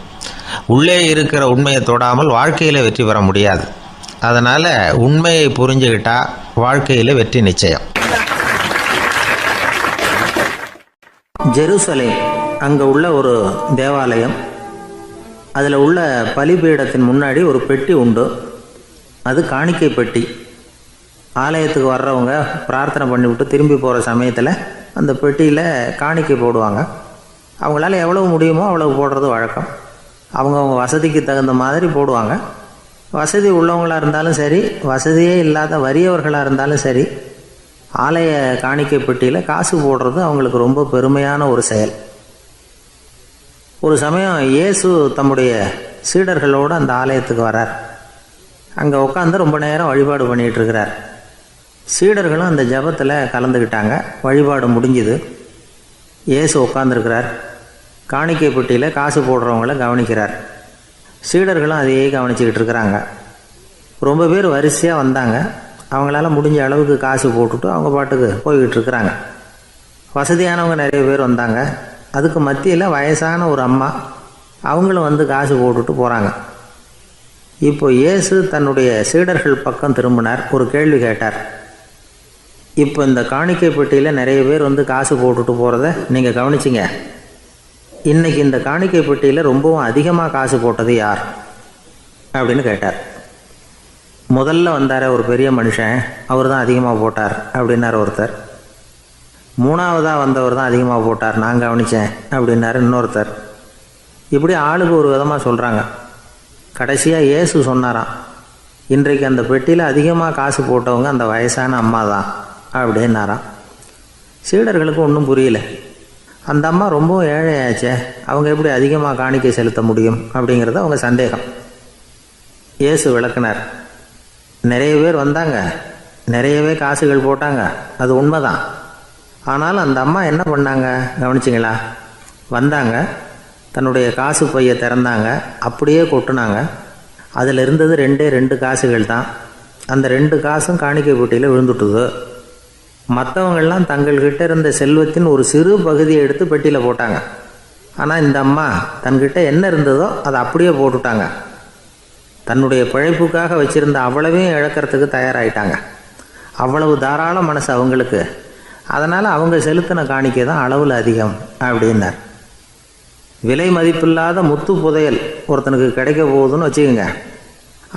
உள்ளே இருக்கிற உண்மையை தொடாமல் வாழ்க்கையில் வெற்றி பெற முடியாது. அதனால் உண்மையை புரிஞ்சுக்கிட்டால் வாழ்க்கையில் வெற்றி நிச்சயம். ஜெருசலேம் அங்கே உள்ள ஒரு தேவாலயம், அதில் உள்ள பலிபீடத்தின் முன்னாடி ஒரு பெட்டி உண்டு, அது காணிக்கை பெட்டி. ஆலயத்துக்கு வர்றவங்க பிரார்த்தனை பண்ணிவிட்டு திரும்பி போகிற சமயத்தில் அந்த பெட்டியில் காணிக்கை போடுவாங்க. அவங்களால எவ்வளவு முடியுமோ அவ்வளவு போடுறது வழக்கம். அவங்கவுங்க வசதிக்கு தகுந்த மாதிரி போடுவாங்க. வசதி உள்ளவங்களாக இருந்தாலும் சரி, வசதியே இல்லாத வறியவர்களாக இருந்தாலும் சரி, ஆலய காணிக்கை பெட்டியில் காசு போடுறது அவங்களுக்கு ரொம்ப பெருமையான ஒரு செயல். ஒரு சமயம் இயேசு தம்முடைய சீடர்களோடு அந்த ஆலயத்துக்கு வரார். அங்கே உட்காந்து ரொம்ப நேரம் வழிபாடு பண்ணிகிட்ருக்கிறார். சீடர்களும் அந்த ஜபத்தில் கலந்துக்கிட்டாங்க. வழிபாடு முடிஞ்சுது. இயேசு உட்காந்துருக்கிறார். காணிக்கை பெட்டியில் காசு போடுறவங்கள கவனிக்கிறார். சீடர்களும் அதையே கவனிச்சுக்கிட்டு இருக்கிறாங்க. ரொம்ப பேர் வரிசையாக வந்தாங்க. அவங்களால முடிஞ்ச அளவுக்கு காசு போட்டுட்டு அவங்க பாட்டுக்கு போய்கிட்டு இருக்கிறாங்க. வசதியானவங்க நிறைய பேர் வந்தாங்க. அதுக்கு மத்தியில் வயசான ஒரு அம்மா, அவங்களும் வந்து காசு போட்டுட்டு போகிறாங்க. இப்போ இயேசு தன்னுடைய சீடர்கள் பக்கம் திரும்பினார். ஒரு கேள்வி கேட்டார். இப்போ இந்த காணிக்கை பெட்டியில் நிறைய பேர் வந்து காசு போட்டுட்டு போகிறத நீங்கள் கவனிச்சிங்க. இன்றைக்கி இந்த காணிக்கை பெட்டியில் ரொம்பவும் அதிகமாக காசு போட்டது யார் அப்படின்னு கேட்டார். முதல்ல வந்தார் ஒரு பெரிய மனுஷன், அவர் தான் அதிகமாக போட்டார் அப்படின்னார் ஒருத்தர். மூணாவதாக வந்தவர் தான் அதிகமாக போட்டார், நான் கவனித்தேன் அப்படின்னாரு இன்னொருத்தர். இப்படி ஆளுக்கு ஒரு விதமாக சொல்கிறாங்க. கடைசியாக இயேசு சொன்னாராம், இன்றைக்கு அந்த பெட்டியில் அதிகமாக காசு போட்டவங்க அந்த வயசான அம்மா தான் அப்படின்னாராம். சீடர்களுக்கு ஒன்றும் புரியல. அந்த அம்மா ரொம்ப ஏழையாச்சே, அவங்க எப்படி அதிகமாக காணிக்கை செலுத்த முடியும் அப்படிங்கிறது அவங்க சந்தேகம். இயேசு விளக்குனார். நிறைய பேர் வந்தாங்க, நிறையவே காசுகள் போட்டாங்க, அது உண்மைதான். ஆனாலும் அந்த அம்மா என்ன பண்ணாங்க கவனிச்சிங்களா? வந்தாங்க, தன்னுடைய காசு பையை திறந்தாங்க, அப்படியே கொட்டுனாங்க. அதில் இருந்தது 2 காசுகள் தான். அந்த 2 காசும் காணிக்கை பெட்டியில் விழுந்துட்டுது. மற்றவங்கள்லாம் தங்கள்கிட்ட இருந்த செல்வத்தின் ஒரு சிறு பகுதியை எடுத்து பெட்டியில் போட்டாங்க. ஆனால் இந்த அம்மா தன்கிட்ட என்ன இருந்ததோ அதை அப்படியே போட்டுட்டாங்க. தன்னுடைய பிழைப்புக்காக வச்சுருந்த அவ்வளவையும் இழக்கிறதுக்கு தயாராகிட்டாங்க. அவ்வளவு தாராள மனசு அவங்களுக்கு. அதனால் அவங்க செலுத்தின காணிக்கை தான் அளவில் அதிகம் அப்படின்னார். விலை மதிப்பில்லாத முத்து புதையல் ஒருத்தனுக்கு கிடைக்க போகுதுன்னு வச்சுக்கோங்க.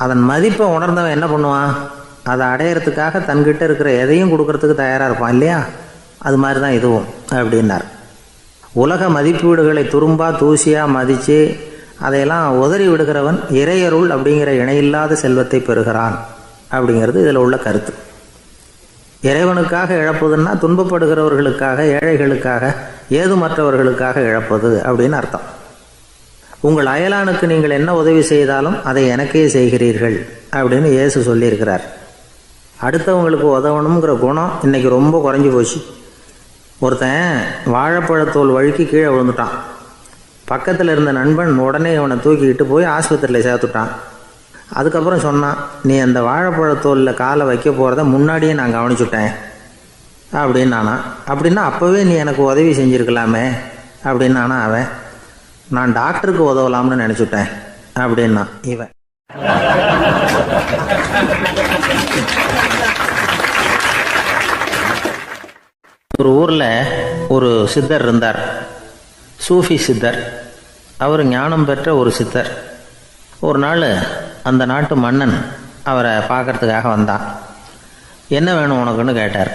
அதன் மதிப்பை உணர்ந்தவன் என்ன பண்ணுவான்? அதை அடையிறதுக்காக தன்கிட்ட இருக்கிற எதையும் கொடுக்கறதுக்கு தயாராக இருப்பான் இல்லையா? அது மாதிரி தான் இதுவும் அப்படின்னார். உலக மதிப்பீடுகளை துரும்பா தூசியாக மதித்து அதையெல்லாம் உதறி விடுகிறவன் இறையருள் அப்படிங்கிற இணையில்லாத செல்வத்தை பெறுகிறான் அப்படிங்கிறது இதில் உள்ள கருத்து. இறைவனுக்காக இழப்பதுன்னா துன்பப்படுகிறவர்களுக்காக, ஏழைகளுக்காக, ஏதுமற்றவர்களுக்காக இழப்பது அப்படின்னு அர்த்தம். உங்கள் அயலானுக்கு நீங்கள் என்ன உதவி செய்தாலும் அதை எனக்கே செய்கிறீர்கள் அப்படின்னு இயேசு சொல்லியிருக்கிறார். அடுத்தவங்களுக்கு உதவணுங்கிற குணம் இன்றைக்கி ரொம்ப குறைஞ்சி போச்சு. ஒருத்தன் வாழைப்பழத்தோல் வழுக்கி கீழே விழுந்துட்டான். பக்கத்தில் இருந்த நண்பன் உடனே அவனை தூக்கிக்கிட்டு போய் ஆஸ்பத்திரியில் சேர்த்துட்டான். அதுக்கப்புறம் சொன்னான், நீ அந்த வாழைப்பழத்தோலில் காலை வைக்க போகிறத முன்னாடியே நான் கவனிச்சுட்டேன் அப்படின்னானா. அப்படின்னா அப்போவே நீ எனக்கு உதவி செஞ்சுருக்கலாமே அப்படின்னானா அவன். நான் டாக்டருக்கு உதவலாம்னு நினச்சிட்டேன் அப்படின்னா இவன். ஒரு ஊரில் ஒரு சித்தர் இருந்தார், சூஃபி சித்தர். அவர் ஞானம் பெற்ற ஒரு சித்தர். ஒரு நாள் அந்த நாட்டு மன்னன் அவரை பார்க்கறதுக்காக வந்தான். என்ன வேணும் உனக்குன்னு கேட்டார்.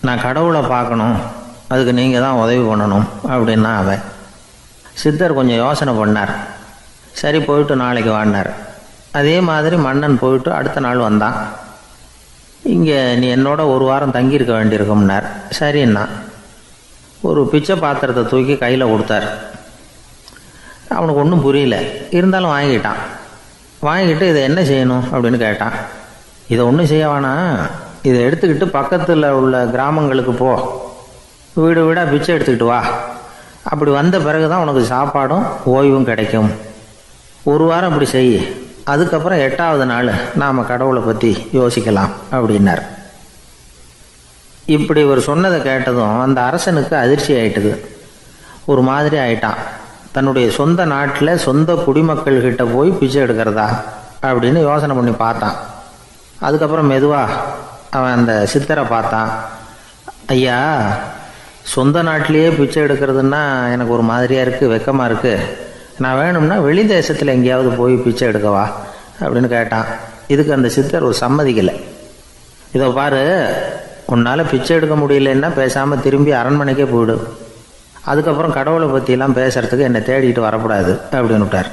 நான் கடவுளை பார்க்கணும், அதுக்கு நீங்கள் தான் உதவி பண்ணணும் அப்படின்னா அவன். சித்தர் கொஞ்சம் யோசனை பண்ணார். சரி போயிட்டு நாளைக்கு வாடினார். அதே மாதிரி மன்னன் போயிட்டு அடுத்த நாள் வந்தான். இங்கே நீ என்னோட ஒரு வாரம் தங்கியிருக்க வேண்டியிருக்கும்னார். சரின்னா ஒரு பிச்சை பாத்திரத்தை தூக்கி கையில் கொடுத்தார். அவனுக்கு ஒன்றும் புரியல, இருந்தாலும் வாங்கிட்டான். வாங்கிட்டு இதை என்ன செய்யணும் அப்படின்னு கேட்டான். இதை ஒன்றும் செய்ய வேணாம், இதை எடுத்துக்கிட்டு பக்கத்தில் உள்ள கிராமங்களுக்கு போ, வீடு வீடாக பிச்சை எடுத்துக்கிட்டு வா. அப்படி வந்த பிறகு தான் உனக்கு சாப்பாடும் ஓய்வும் கிடைக்கும். ஒரு வாரம் இப்படி செய், அதுக்கப்புறம் 8வது நாள் நாம் கடவுளை பற்றி யோசிக்கலாம் அப்படின்னார். இப்படி இவர் சொன்னதை கேட்டதும் அந்த அரசனுக்கு அதிர்ச்சி ஆயிட்டுது. ஒரு மாதிரி ஆயிட்டான். தன்னுடைய சொந்த நாட்டில் சொந்த குடிமக்கள்கிட்ட போய் பிச்சை எடுக்கிறதா அப்படின்னு யோசனை பண்ணி பார்த்தான். அதுக்கப்புறம் மெதுவாக அவன் அந்த சித்தரை பார்த்தான். ஐயா, சொந்த நாட்டிலேயே பிச்சை எடுக்கிறதுன்னா எனக்கு ஒரு மாதிரியாக இருக்குது, வெக்கமாக இருக்குது. நான் வேணும்னா வெளி தேசத்தில் எங்கேயாவது போய் பிச்சை எடுக்கவா அப்படின்னு கேட்டான். இதுக்கு அந்த சித்தர் ஒரு சம்மதிக்கலை. இதை பாரு, உன்னால் பிச்சை எடுக்க முடியலன்னா பேசாமல் திரும்பி அரண்மனைக்கே போயிடு. அதுக்கப்புறம் கடவுளை பற்றியெல்லாம் பேசுறதுக்கு என்னை தேடிட்டு வரக்கூடாது அப்படின்னு விட்டார்.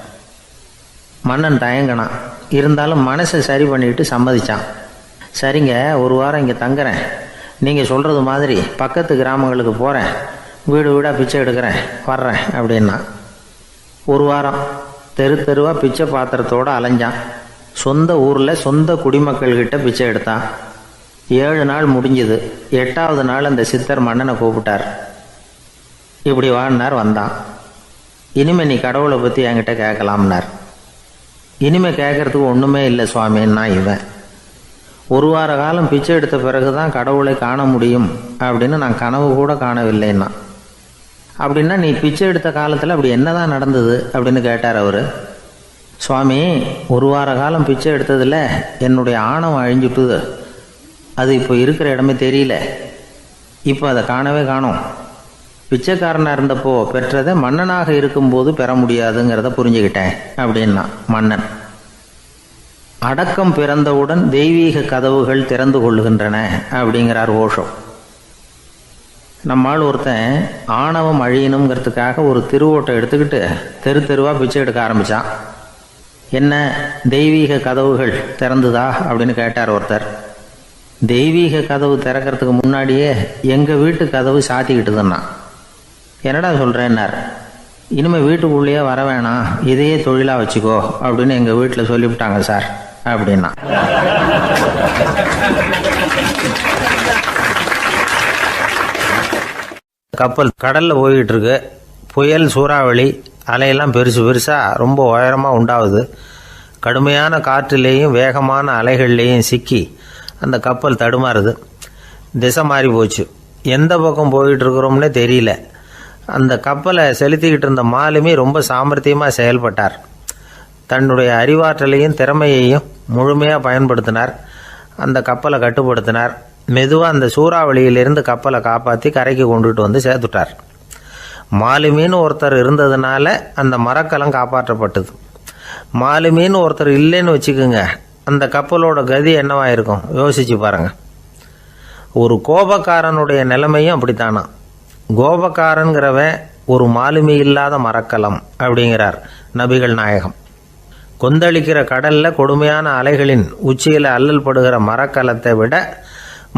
மன்னன் தயங்கினான். இருந்தாலும் மனசை சரி பண்ணிட்டு சம்மதிச்சான். சரிங்க, ஒரு வாரம் இங்கே தங்குறேன், நீங்கள் சொல்கிறது மாதிரி பக்கத்து கிராமங்களுக்கு போகிறேன், வீடு வீடாக பிச்சை எடுக்கிறேன், வர்றேன் அப்படின்னா. ஒரு வாரம் தெரு தெருவாக பிச்சை பாத்திரத்தோடு அலைஞ்சான். சொந்த ஊரில் சொந்த குடிமக்கள்கிட்ட பிச்சை எடுத்தான். 7 நாள் முடிஞ்சுது. 8வது நாள் அந்த சித்தர் மன்னனை கூப்பிட்டார். இப்படி வாழ்னார். வந்தான். இனிமே நீ கடவுளை பற்றி என்கிட்ட கேட்கலாம்னார். இனிமே கேட்கறதுக்கு ஒன்றுமே இல்லை சுவாமின்னா இவன். ஒரு வார காலம் பிச்சை எடுத்த பிறகு தான் கடவுளை காண முடியும் அப்படின்னு நான் கனவு கூட காணவில்லைன்னா. அப்படின்னா நீ பிச்சை எடுத்த காலத்தில் அப்படி என்னதான் நடந்தது அப்படின்னு கேட்டார் அவர். சுவாமி, ஒரு வார காலம் பிச்சை எடுத்ததில் என்னுடைய ஆணவம் அழிஞ்சுட்டுது. அது இப்போ இருக்கிற இடமே தெரியல. இப்போ அதை காணவே காணோம். பிச்சைக்காரனாக இருந்தப்போ பெற்றதை மன்னனாக இருக்கும்போது பெற முடியாதுங்கிறத புரிஞ்சுக்கிட்டேன் அப்படின்னா மன்னன். அடக்கம் பிறந்தவுடன் தெய்வீக கதவுகள் திறந்து கொள்ளுகின்றன அப்படிங்கிறார் ஓஷோ. நம்மால் ஒருத்தன் ஆணவம் அழியணுங்கிறதுக்காக ஒரு திருவோட்டை எடுத்துக்கிட்டு தெரு தெருவாக பிச்சை எடுக்க ஆரம்பித்தான். என்ன, தெய்வீக கதவுகள் திறந்துதா அப்படின்னு கேட்டார் ஒருத்தர். தெய்வீக கதவு திறக்கிறதுக்கு முன்னாடியே எங்கள் வீட்டு கதவு சாத்திக்கிட்டுதுன்னா. என்னடா சொல்கிறேன்னார். இனிமேல் வீட்டுக்குள்ளேயே வர வேணாம், இதையே தொழிலாக வச்சுக்கோ அப்படின்னு எங்கள் வீட்டில் சொல்லிவிட்டாங்க சார் அப்படின்னா. கப்பல் கடலில் போய்கிட்டு இருக்கு. புயல், சூறாவளி, அலையெல்லாம் பெருசு பெருசாக ரொம்ப உயரமாக உண்டாகுது. கடுமையான காற்றிலேயும் வேகமான அலைகள்லேயும் சிக்கி அந்த கப்பல் தடுமாறுது. திசை மாறி போச்சு. எந்த பக்கம் போயிட்டு இருக்கிறோம்னே தெரியல. அந்த கப்பலை செலுத்திக்கிட்டு இருந்த மாலுமி ரொம்ப சாமர்த்தியமாக செயல்பட்டார். தன்னுடைய அறிவாற்றலையும் திறமையையும் முழுமையாக பயன்படுத்தினார். அந்த கப்பலை கட்டுப்படுத்தினார். மெதுவாக அந்த சூறாவளியிலிருந்து கப்பலை காப்பாற்றி கரைக்கு கொண்டுட்டு வந்து சேர்த்துட்டார். மாலுமின்னு ஒருத்தர் இருந்ததுனால அந்த மரக்கலம் காப்பாற்றப்பட்டது. மாலுமின்னு ஒருத்தர் இல்லைன்னு வச்சுக்கோங்க, அந்த கப்பலோட கதி என்னவா இருக்கும் யோசிச்சு பாருங்க. ஒரு கோபக்காரனுடைய நிலைமையும் அப்படித்தானா. கோபக்காரன்கிறவன் ஒரு மாலுமி இல்லாத மரக்கலம் அப்படிங்கிறார் நபிகள் நாயகம். கொந்தளிக்கிற கடலில் கொடுமையான அலைகளின் உச்சியில் அல்லல் படுகிற மரக்கலத்தை விட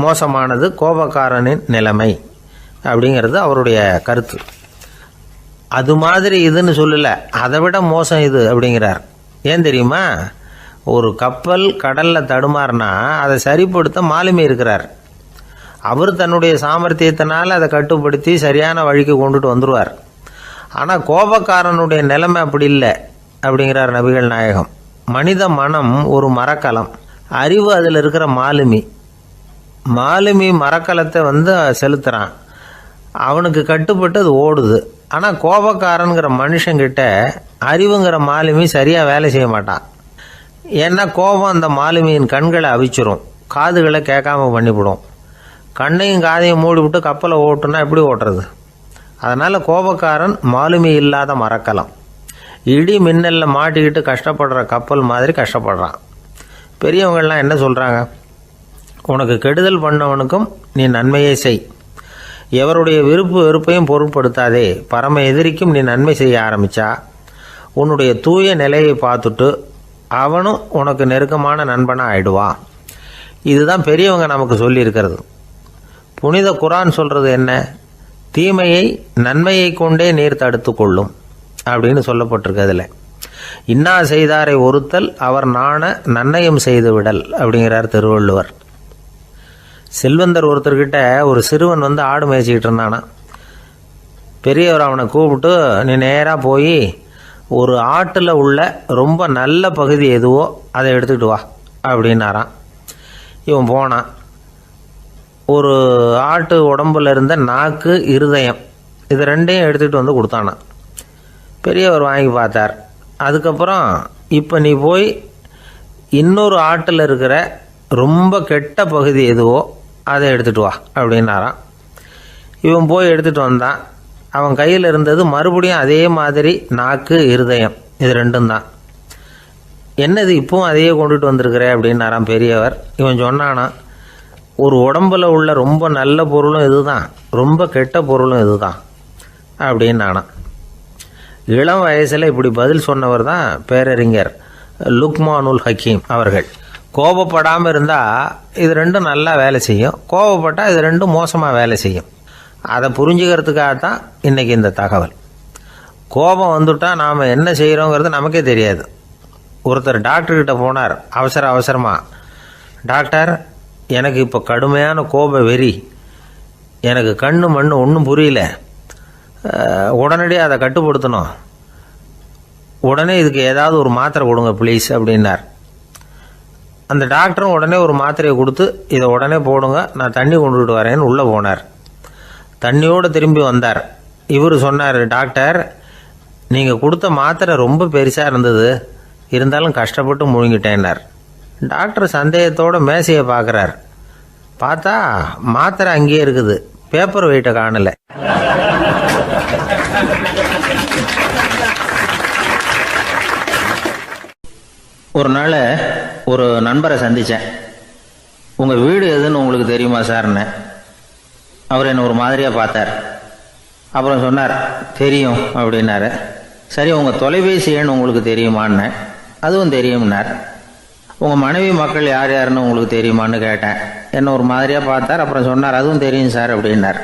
மோசமானது கோபக்காரனின் நிலைமை அப்படிங்கிறது அவருடைய கருத்து. அது மாதிரி இதுன்னு சொல்லலை, அதை விட மோசம் இது அப்படிங்கிறார். ஏன் தெரியுமா? ஒரு கப்பல் கடலில் தடுமாறினா அதை சரிப்படுத்த மாலுமி இருக்கிறார். அவர் தன்னுடைய சாமர்த்தியத்தினால் அதை கட்டுப்படுத்தி சரியான வழிக்கு கொண்டுட்டு வந்துடுவார். ஆனால் கோபக்காரனுடைய நிலைமை அப்படி இல்லை அப்படிங்கிறார் நபிகள் நாயகம். மனித மனம் ஒரு மரக்கலம், அறிவு அதில் இருக்கிற மாலுமி. மாலுமி மரக்கலத்தை செலுத்துகிறான், அவனுக்கு கட்டுப்பட்டு அது ஓடுது. ஆனால் கோபக்காரனுங்கிற மனுஷங்கிட்ட அறிவுங்கிற மாலுமி சரியாக வேலை செய்ய மாட்டான். ஏன்னா கோபம் அந்த மாலுமியின் கண்களை அவிச்சிரும், காதுகளை கேட்காம பண்ணிவிடும். கண்ணையும் காதையும் மூடிவிட்டு கப்பலை ஓட்டுனா எப்படி ஓட்டுறது? அதனால் கோபக்காரன் மாலுமி இல்லாத மரக்கலம். இடி மின்னலில் மாட்டிக்கிட்டு கஷ்டப்படுற கப்பல் மாதிரி கஷ்டப்படுறான். பெரியவங்கள்லாம் என்ன சொல்கிறாங்க? உனக்கு கெடுதல் பண்ணவனுக்கும் நீ நன்மையை செய், எவருடைய விருப்பு வெறுப்பையும் பொருட்படுத்தாதே. பரம எதிரிக்கும் நீ நன்மை செய்ய ஆரம்பித்தா உன்னுடைய தூய நிலையை பார்த்துட்டு அவனும் உனக்கு நெருக்கமான நண்பனாக ஆயிடுவான். இதுதான் பெரியவங்க நமக்கு சொல்லியிருக்கிறது. புனித குரான் சொல்கிறது என்ன? தீமையை நன்மையை கொண்டே நீர் தடுத்து கொள்ளும் அப்படின்னு சொல்லப்பட்டிருக்கு. அதில் இன்னா செய்தாரை ஒருத்தல் அவர் நாண நன்னயம் செய்து விடல் அப்படிங்கிறார் திருவள்ளுவர். செல்வந்தர் ஒருத்தர்கிட்ட ஒரு சிறுவன் ஆடு மேய்ச்சிக்கிட்டு இருந்தானா. பெரியவர் அவனை கூப்பிட்டு, நீ நேராக போய் ஒரு ஆட்டில் உள்ள ரொம்ப நல்ல பகுதி எதுவோ அதை எடுத்துக்கிட்டு வா அப்படின்னாரான். இவன் போனான். ஒரு ஆட்டு உடம்புல இருந்த நாக்கு, இருதயம், இது ரெண்டையும் எடுத்துகிட்டு கொடுத்தானான். பெரியவர் வாங்கி பார்த்தார். அதுக்கப்புறம் இப்போ நீ போய் இன்னொரு ஆட்டில் இருக்கிற ரொம்ப கெட்ட பகுதி எதுவோ அதை எடுத்துகிட்டு வா அப்படின்னாரான். இவன் போய் எடுத்துகிட்டு வந்தான். அவன் கையில் இருந்தது மறுபடியும் அதே மாதிரி நாக்கு, இருதயம், இது ரெண்டும் தான். என்னது இப்பவும் அதையே கொண்டுட்டு வந்திருக்கிற அப்படின்னாரான் பெரியவர். இவன் சொன்னானா, ஒரு உடம்புல உள்ள ரொம்ப நல்ல பொருளும் இதுதான், ரொம்ப கெட்ட பொருளும் இதுதான் அப்படின்னு நானா. இளம் வயசில் இப்படி பதில் சொன்னவர் தான் பேரறிஞர் லுக்மானுல் ஹக்கீம் அவர்கள். கோபப்படாமல் இருந்தால் இது ரெண்டும் நல்லா வேலை செய்யும், கோபப்பட்டால் இது ரெண்டும் மோசமாக வேலை செய்யும். அதை புரிஞ்சுக்கிறதுக்காகத்தான் இன்றைக்கி இந்த தகவல். கோபம் வந்துட்டால் நாம் என்ன செய்கிறோங்கிறது நமக்கே தெரியாது. ஒருத்தர் டாக்டர்கிட்ட போனார் அவசரமாக, டாக்டர் எனக்கு இப்போ கடுமையான கோப வெறி, எனக்கு கண்ணு மண்ணு ஒன்றும் புரியல, உடனடியாக அதை கட்டுப்படுத்தணும், உடனே இதுக்கு ஏதாவது ஒரு மாத்திரை கொடுங்க ப்ளீஸ் அப்படின்னார். அந்த டாக்டரும் உடனே ஒரு மாத்திரையை கொடுத்து இதை உடனே போடுங்க, நான் தண்ணி கொண்டுகிட்டு வரேன்னு உள்ளே போனார். தண்ணியோடு திரும்பி வந்தார். இவர் சொன்னார், டாக்டர் நீங்கள் கொடுத்த மாத்திரை ரொம்ப பெருசாக இருந்தது, இருந்தாலும் கஷ்டப்பட்டு முழுங்கிட்டேன்னார். டாக்டர் சந்தேகத்தோடு மேசையை பார்க்குறார். பார்த்தா மாத்திரை அங்கேயே இருக்குது, பேப்பர் வெயிட்டை காணலை. ஒரு நாள் ஒரு நண்பரை சந்தித்தேன். உங்கள் வீடு எதுன்னு உங்களுக்கு தெரியுமா சார்ன்னு. அவர் என்னை ஒரு மாதிரியாக பார்த்தார். அப்புறம் சொன்னார், தெரியும் அப்படின்னாரு. சரி, உங்கள் தொலைபேசி எண் உங்களுக்கு தெரியுமான்னு. அதுவும் தெரியும்னார். உங்கள் மனைவி மக்கள் யார் யாருன்னு உங்களுக்கு தெரியுமான்னு கேட்டேன். என்னை ஒரு மாதிரியாக பார்த்தார். அப்புறம் சொன்னார், அதுவும் தெரியும் சார் அப்படின்னார்.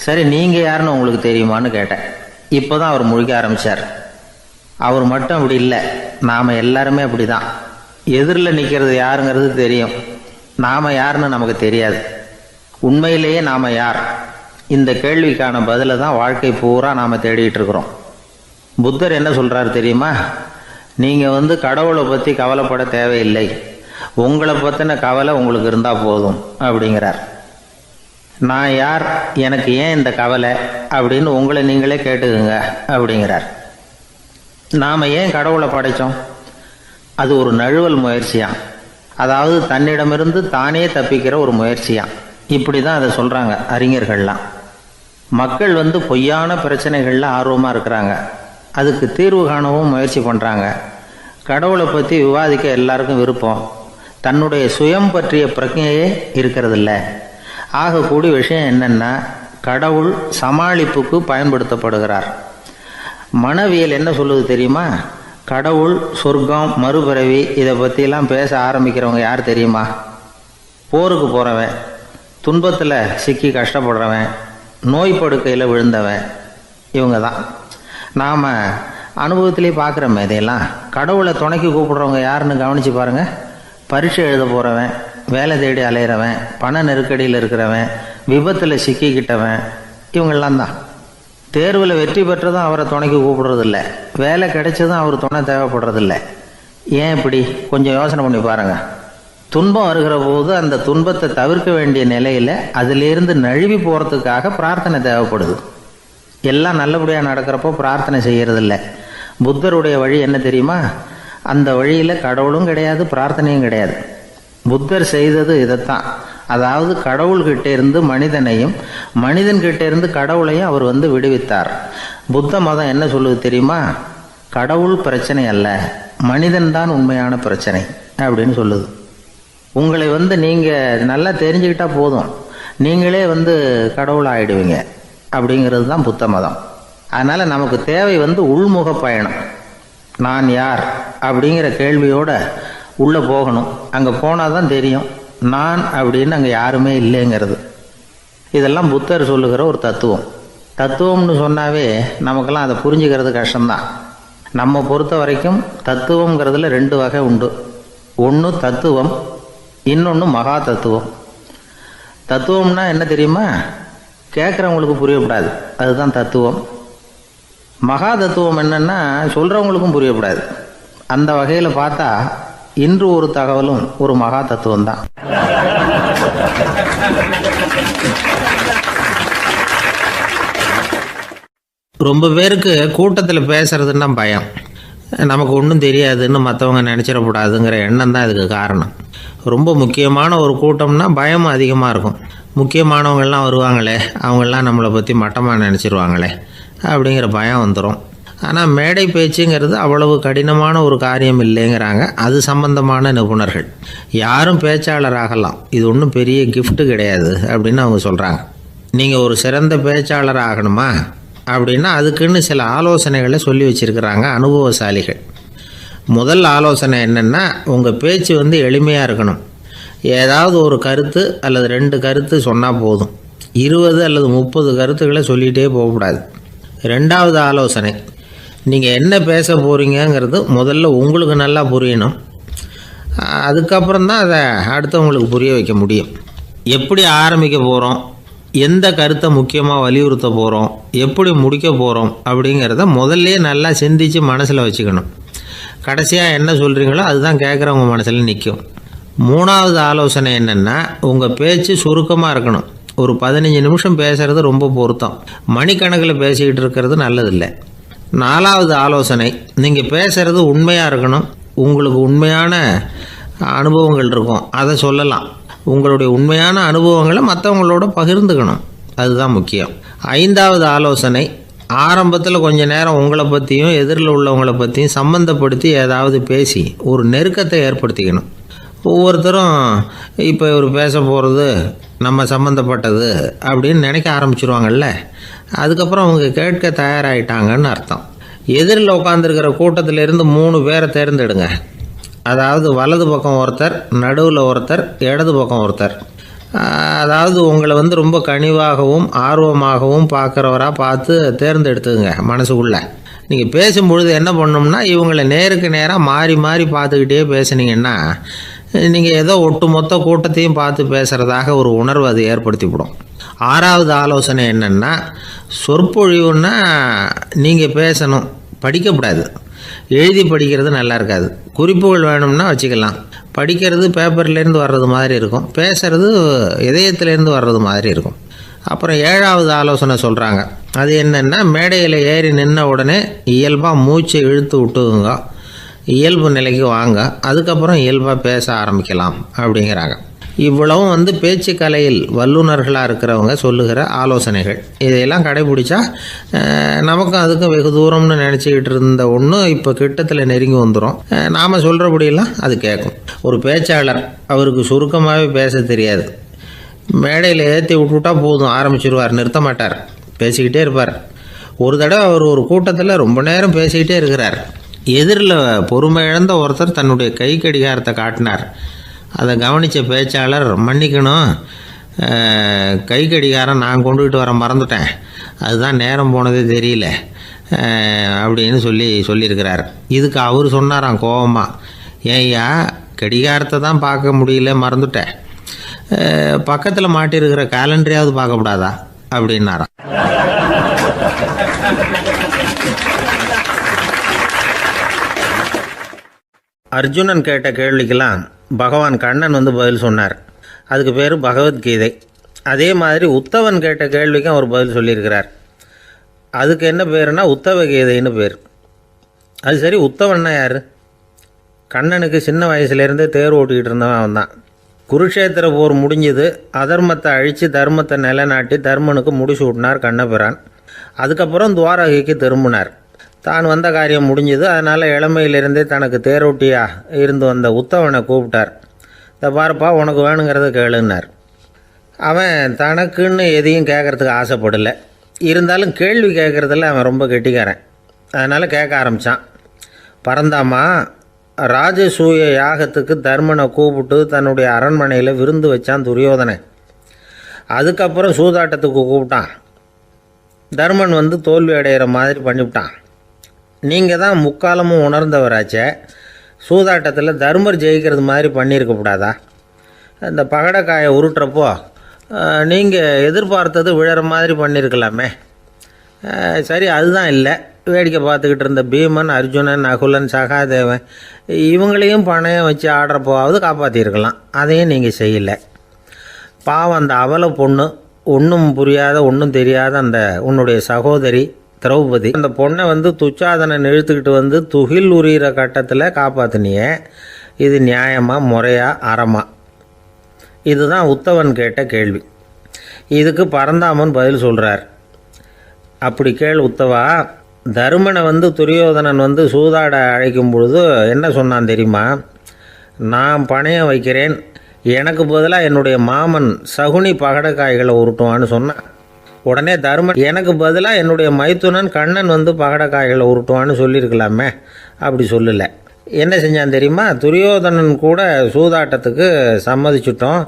சரி, நீங்கள் யாருன்னு உங்களுக்கு தெரியுமான்னு கேட்டேன். இப்போ தான் அவர் முழிக்க ஆரம்பித்தார். அவர் மட்டும் அப்படி இல்லை, நாம் எல்லாருமே அப்படி தான். எதிரில் நிற்கிறது யாருங்கிறது தெரியும், நாம் யாருன்னு நமக்கு தெரியாது. உண்மையிலேயே நாம் யார்? இந்த கேள்விக்கான பதிலை தான் வாழ்க்கை பூரா நாம் தேடிட்டு இருக்கிறோம். புத்தர் என்ன சொல்கிறாரு தெரியுமா? நீங்கள் கடவுளை பற்றி கவலைப்பட தேவையில்லை, உங்களை பற்றின கவலை உங்களுக்கு இருந்தால் போதும் அப்படிங்கிறார். நான் யார், எனக்கு ஏன் இந்த கவலை அப்படின்னு உங்களை நீங்களே கேட்டுக்குங்க அப்படிங்கிறார். நாம் ஏன் கடவுளை படைத்தோம்? அது ஒரு நழுவல் முயற்சியாம், அதாவது தன்னிடமிருந்து தானே தப்பிக்கிற ஒரு முயற்சியாம். இப்படி தான் அதை சொல்கிறாங்க அறிஞர்கள்லாம். மக்கள் பொய்யான பிரச்சனைகளில் ஆர்வமாக இருக்கிறாங்க, அதுக்கு தீர்வு காணவும் முயற்சி பண்ணுறாங்க. கடவுளை பற்றி விவாதிக்க எல்லாருக்கும் விருப்பம், தன்னுடைய சுயம் பற்றிய பிரஜையே இருக்கிறதில்ல. ஆகக்கூடிய விஷயம் என்னென்னா, கடவுள் சமாளிப்புக்கு பயன்படுத்தப்படுகிறார். மனவியல் என்ன சொல்லுது தெரியுமா? கடவுள், சொர்க்கம், மறுபிறவி இதை பற்றிலாம் பேச ஆரம்பிக்கிறவங்க யார் தெரியுமா? போருக்கு போகிறவன், துன்பத்தில் சிக்கி கஷ்டப்படுறவன், நோய் படுக்கையில் விழுந்தவன், இவங்க தான். நாம் அனுபவத்திலே பார்க்குறோமே இதையெல்லாம். கடவுளை துணைக்கு கூப்பிடுறவங்க யாருன்னு கவனித்து பாருங்கள். பரீட்சை எழுத போகிறவன், வேலை தேடி அலையிறவன், பண நெருக்கடியில் இருக்கிறவன், விபத்தில் சிக்கிக்கிட்டவன், இவங்கெல்லாம் தான். தேர்வில் வெற்றி பெற்றதும் அவரை துணைக்கு கூப்பிடுறதில்ல, வேலை கிடைச்சதும் அவர் துணை தேவைப்படுறதில்ல. ஏன் இப்படி? கொஞ்சம் யோசனை பண்ணி பாருங்கள். துன்பம் வருகிற போது அந்த துன்பத்தை தவிர்க்க வேண்டிய நிலையில் அதிலிருந்து நழுவி போகிறதுக்காக பிரார்த்தனை தேவைப்படுது. எல்லாம் நல்லபடியாக நடக்கிறப்போ பிரார்த்தனை செய்கிறதில்ல. புத்தருடைய வழி என்ன தெரியுமா? அந்த வழியில் கடவுளும் கிடையாது, பிரார்த்தனையும் கிடையாது. புத்தர் செய்தது இதைத்தான். அதாவது கடவுள்கிட்ட இருந்து மனிதனையும், மனிதன்கிட்ட இருந்து கடவுளையும் அவர் விடுவித்தார். புத்த மதம் என்ன சொல்லுது தெரியுமா? கடவுள் பிரச்சனை அல்ல, மனிதன்தான் உண்மையான பிரச்சனை அப்படின்னு சொல்லுது. உங்களை நீங்கள் நல்லா தெரிஞ்சுக்கிட்டா போதும், நீங்களே கடவுள் ஆகிடுவீங்க அப்படிங்கிறது தான் புத்த மதம். அதனால் நமக்கு தேவை உள்முக பயணம். நான் யார் அப்படிங்கிற கேள்வியோட உள்ளே போகணும். அங்கே போனால் தான் தெரியும் நான் அப்படின்னு அங்கே யாருமே இல்லைங்கிறது. இதெல்லாம் புத்தர் சொல்லுகிற ஒரு தத்துவம். தத்துவம்னு சொன்னாவே நமக்கெல்லாம் அதை புரிஞ்சுக்கிறது கஷ்டம்தான். நம்ம பொறுத்த வரைக்கும் தத்துவங்கிறதுல 2 வகை உண்டு. ஒன்று தத்துவம், இன்னொன்று மகா தத்துவம். தத்துவம்னா என்ன தெரியுமா? கேட்குறவங்களுக்கு புரியக்கூடாது, அதுதான் தத்துவம். மகா தத்துவம் என்னன்னா சொல்கிறவங்களுக்கும் புரியக்கூடாது. அந்த வகையில் பார்த்தா இன்று ஒரு தகவலும் ஒரு மகா தத்துவம் தான். ரொம்ப பேருக்கு கூட்டத்தில் பேசுறதுன்னா பயம். நமக்கு ஒன்றும் தெரியாதுன்னு மற்றவங்க நினச்சிடக்கூடாதுங்கிற எண்ணம் தான் இதுக்கு காரணம். ரொம்ப முக்கியமான ஒரு கூட்டம்னா பயம் அதிகமாக இருக்கும். முக்கியமானவங்கள்லாம் வருவாங்களே, அவங்கெல்லாம் நம்மளை பற்றி மட்டமாக நினச்சிருவாங்களே அப்படிங்கிற பயம் வந்துடும். ஆனால் மேடை பேச்சுங்கிறது அவ்வளவு கடினமான ஒரு காரியம் இல்லைங்கிறாங்க அது சம்பந்தமான நிபுணர்கள். யாரும் பேச்சாளர் ஆகலாம், இது ஒன்றும் பெரிய கிஃப்ட்டு கிடையாது அப்படின்னு அவங்க சொல்கிறாங்க. நீங்கள் ஒரு சிறந்த பேச்சாளர் ஆகணுமா அப்படின்னா அதுக்குன்னு சில ஆலோசனைகளை சொல்லி வச்சுருக்கிறாங்க அனுபவசாலிகள். முதல் ஆலோசனை என்னென்னா, உங்கள் பேச்சு எளிமையாக இருக்கணும். ஏதாவது ஒரு கருத்து அல்லது 2 கருத்து சொன்னால் போதும். 20 அல்லது 30 கருத்துக்களை சொல்லிகிட்டே போகக்கூடாது. 2வது ஆலோசனை, நீங்கள் என்ன பேச போகிறீங்கிறது முதல்ல உங்களுக்கு நல்லா புரியணும். அதுக்கப்புறம் தான் அதை அடுத்தவங்களுக்கு புரிய வைக்க முடியும். எப்படி ஆரம்பிக்க போகிறோம், எந்த கருத்தை முக்கியமாக வலியுறுத்த போகிறோம், எப்படி முடிக்க போகிறோம் அப்படிங்கிறத முதல்ல நல்லா சிந்தித்து மனசில் வச்சுக்கணும். கடைசியாக என்ன சொல்கிறீங்களோ அதுதான் கேட்குறவங்க மனசில் நிற்கும். 3வது ஆலோசனை என்னென்னா, உங்கள் பேச்சு சுருக்கமாக இருக்கணும். ஒரு 15 நிமிஷம் பேசுகிறது ரொம்ப பொருத்தம். மணிக்கணக்கில் பேசிக்கிட்டு இருக்கிறது நல்லதில்லை. 4வது ஆலோசனை, நீங்கள் பேசுகிறது உண்மையாக இருக்கணும். உங்களுக்கு உண்மையான அனுபவங்கள் இருக்கும், அதை சொல்லலாம். உங்களுடைய உண்மையான அனுபவங்களை மற்றவங்களோட பகிர்ந்துக்கணும், அதுதான் முக்கியம். 5வது ஆலோசனை, ஆரம்பத்தில் கொஞ்ச நேரம் உங்களை பற்றியும் எதிரில் உள்ளவங்களை பற்றியும் சம்மந்தப்படுத்தி ஏதாவது பேசி ஒரு நெருக்கத்தை ஏற்படுத்திக்கணும். ஒவ்வொருத்தரும் இப்போ இவர் பேச போகிறது நம்ம சம்மந்தப்பட்டது அப்படின்னு நினைக்க ஆரம்பிச்சிருவாங்கல்ல, அதுக்கப்புறம் அவங்க கேட்க தயாராகிட்டாங்கன்னு அர்த்தம். எதிரில் உட்காந்துருக்கிற கூட்டத்திலிருந்து 3 பேரை தேர்ந்தெடுங்க. அதாவது வலது பக்கம் ஒருத்தர், நடுவில் ஒருத்தர், இடது பக்கம் ஒருத்தர். அதாவது உங்களை ரொம்ப கனிவாகவும் ஆர்வமாகவும் பார்க்குறவராக பார்த்து தேர்ந்தெடுத்துங்க மனசுக்குள்ளே. நீங்கள் பேசும்பொழுது என்ன பண்ணணும்னா, இவங்களை நேருக்கு நேராக மாறி மாறி பார்த்துக்கிட்டே பேசுனீங்கன்னா நீங்கள் ஏதோ ஒட்டுமொத்த கூட்டத்தையும் பார்த்து பேசுகிறதாக ஒரு உணர்வு அது ஏற்படுத்திவிடும். 6வது ஆலோசனை என்னென்னா, சொற்பொழிவுன்னா நீங்கள் பேசணும், படிக்கக்கூடாது. எழுதி படிக்கிறது நல்லா இருக்காது. குறிப்புகள் வேணும்னா வச்சுக்கலாம். படிக்கிறது பேப்பர்லேருந்து வர்றது மாதிரி இருக்கும், பேசுகிறது இதயத்திலேருந்து வர்றது மாதிரி இருக்கும். அப்புறம் 7வது ஆலோசனை சொல்கிறாங்க. அது என்னென்னா, மேடையில் ஏறி நின்ன உடனே இயல்பாக மூச்சை இழுத்து விட்டுங்க, இயல்பு நிலைக்கு வாங்க, அதுக்கப்புறம் இயல்பாக பேச ஆரம்பிக்கலாம் அப்படிங்கிறாங்க. இவ்வளவும் பேச்சு கலையில் வல்லுநர்களாக இருக்கிறவங்க சொல்லுகிற ஆலோசனைகள். இதையெல்லாம் கடைபிடிச்சா நமக்கும் அதுக்கும் வெகு தூரம்னு நினச்சிக்கிட்டு இருந்த ஒன்று இப்போ கிட்டத்தில் நெருங்கி வந்துடும். நாம் சொல்கிறபடியெல்லாம் அது கேட்கும். ஒரு பேச்சாளர், அவருக்கு சுருக்கமாகவே பேச தெரியாது. மேடையில் ஏற்றி விட்டுவிட்டா போதும், ஆரம்பிச்சிருவார், நிறுத்த மாட்டார், பேசிக்கிட்டே இருப்பார். ஒரு தடவை அவர் ஒரு கூட்டத்தில் ரொம்ப நேரம் பேசிக்கிட்டே இருக்கிறார். எதிரில் பொறுமை இழந்த ஒருத்தர் தன்னுடைய கை கடிகாரத்தை காட்டினார். அதை கவனித்த பேச்சாளர், மன்னிக்கணும், கை கடிகாரம் நான் கொண்டுகிட்டு வர மறந்துட்டேன், அதுதான் நேரம் போனதே தெரியல அப்படின்னு சொல்லியிருக்கிறார். இதுக்கு அவர் சொன்னாராம் கோபமாக, ஏய்யா கடிகாரத்தை தான் பார்க்க முடியல, மறந்துட்டேன், பக்கத்தில் மாட்டியிருக்கிற கேலண்டரையாவது பார்க்கக்கூடாதா அப்படின்னாராம். அர்ஜுனன் கேட்ட கேள்விக்கெல்லாம் பகவான் கண்ணன் பதில் சொன்னார். அதுக்கு பேர் பகவத்கீதை. அதே மாதிரி உத்தவன் கேட்ட கேள்விக்கும் அவர் பதில் சொல்லியிருக்கிறார். அதுக்கு என்ன பேருனா உத்தவ கீதைன்னு பேர். அது சரி, உத்தவன்னா யார்? கண்ணனுக்கு சின்ன வயசுலேருந்தே தேர் ஓட்டிக்கிட்டு இருந்தவன் அவன் தான். குருஷேத்திர போர் முடிஞ்சது, அதர்மத்தை அழித்து தர்மத்தை நிலைநாட்டி தர்மனுக்கு முடிச்சு விட்டினார் கண்ணபிரான். அதுக்கப்புறம் துவாரகைக்கு திரும்பினார். தான் வந்த காரியம் முடிஞ்சது, அதனால் இளமையிலிருந்தே தனக்கு தேரோட்டியாக இருந்து வந்த உத்தவனை கூப்பிட்டார். இதை பாருப்பா, உனக்கு வேணுங்கிறத கேளுன்னார். அவன் தனக்குன்னு எதையும் கேட்குறதுக்கு ஆசைப்படலை. இருந்தாலும் கேள்வி கேட்குறதில் அவன் ரொம்ப கெட்டிக்காரன். அதனால் கேட்க ஆரம்பித்தான். பரந்தாமா, ராஜசூய யாகத்துக்கு தர்மனை கூப்பிட்டு தன்னுடைய அரண்மனையில் விருந்து வச்சான் துரியோதனை. அதுக்கப்புறம் சூதாட்டத்துக்கு கூப்பிட்டான். தர்மன் தோல்வி அடைகிற மாதிரி பண்ணிவிட்டான். நீங்கள் தான் முக்காலமும் உணர்ந்தவராச்சே, சூதாட்டத்தில் தர்மர் ஜெயிக்கிறது மாதிரி பண்ணியிருக்கக்கூடாதா? இந்த பகடைக்காயை உருட்டுறப்போ நீங்கள் எதிர்பார்த்தது விழற மாதிரி பண்ணியிருக்கலாமே. சரி, அதுதான் இல்லை. வேடிக்கை பார்த்துக்கிட்டு இருந்த பீமன், அர்ஜுனன், நகுலன், சகாதேவன் இவங்களையும் பணையம் வச்சு ஆடுறப்போவாவது காப்பாற்றிருக்கலாம். அதையும் நீங்கள் செய்யலை. பாவம், அந்த அவல பொண்ணு, ஒன்றும் புரியாத ஒன்றும் தெரியாத அந்த உன்னுடைய சகோதரி திரௌபதி, அந்த பொண்ணை துச்சாதனை இழுத்துக்கிட்டு துகில் உரிகிற கட்டத்தில் காப்பாற்றினியே. இது நியாயமா, முறையா, அறமா? இதுதான் உத்தவன் கேட்ட கேள்வி. இதுக்கு பரந்தாமன் பதில் சொல்கிறார். அப்படி கேள் உத்தவா, தருமனை துரியோதனன் சூதாட அழைக்கும் பொழுது என்ன சொன்னான் தெரியுமா? நான் பணையம் வைக்கிறேன், எனக்கு பதிலாக என்னுடைய மாமன் சகுனி பகடக்காய்களை உருட்டுவான்னு சொன்னான். உடனே தருமன் எனக்கு பதிலாக என்னுடைய மைத்துனன் கண்ணன் பகடக்காய்களை உருட்டுவான்னு சொல்லியிருக்கலாமே, அப்படி சொல்லலை. என்ன செஞ்சான் தெரியுமா? துரியோதனன் கூட சூதாட்டத்துக்கு சம்மதிச்சிட்டோம்,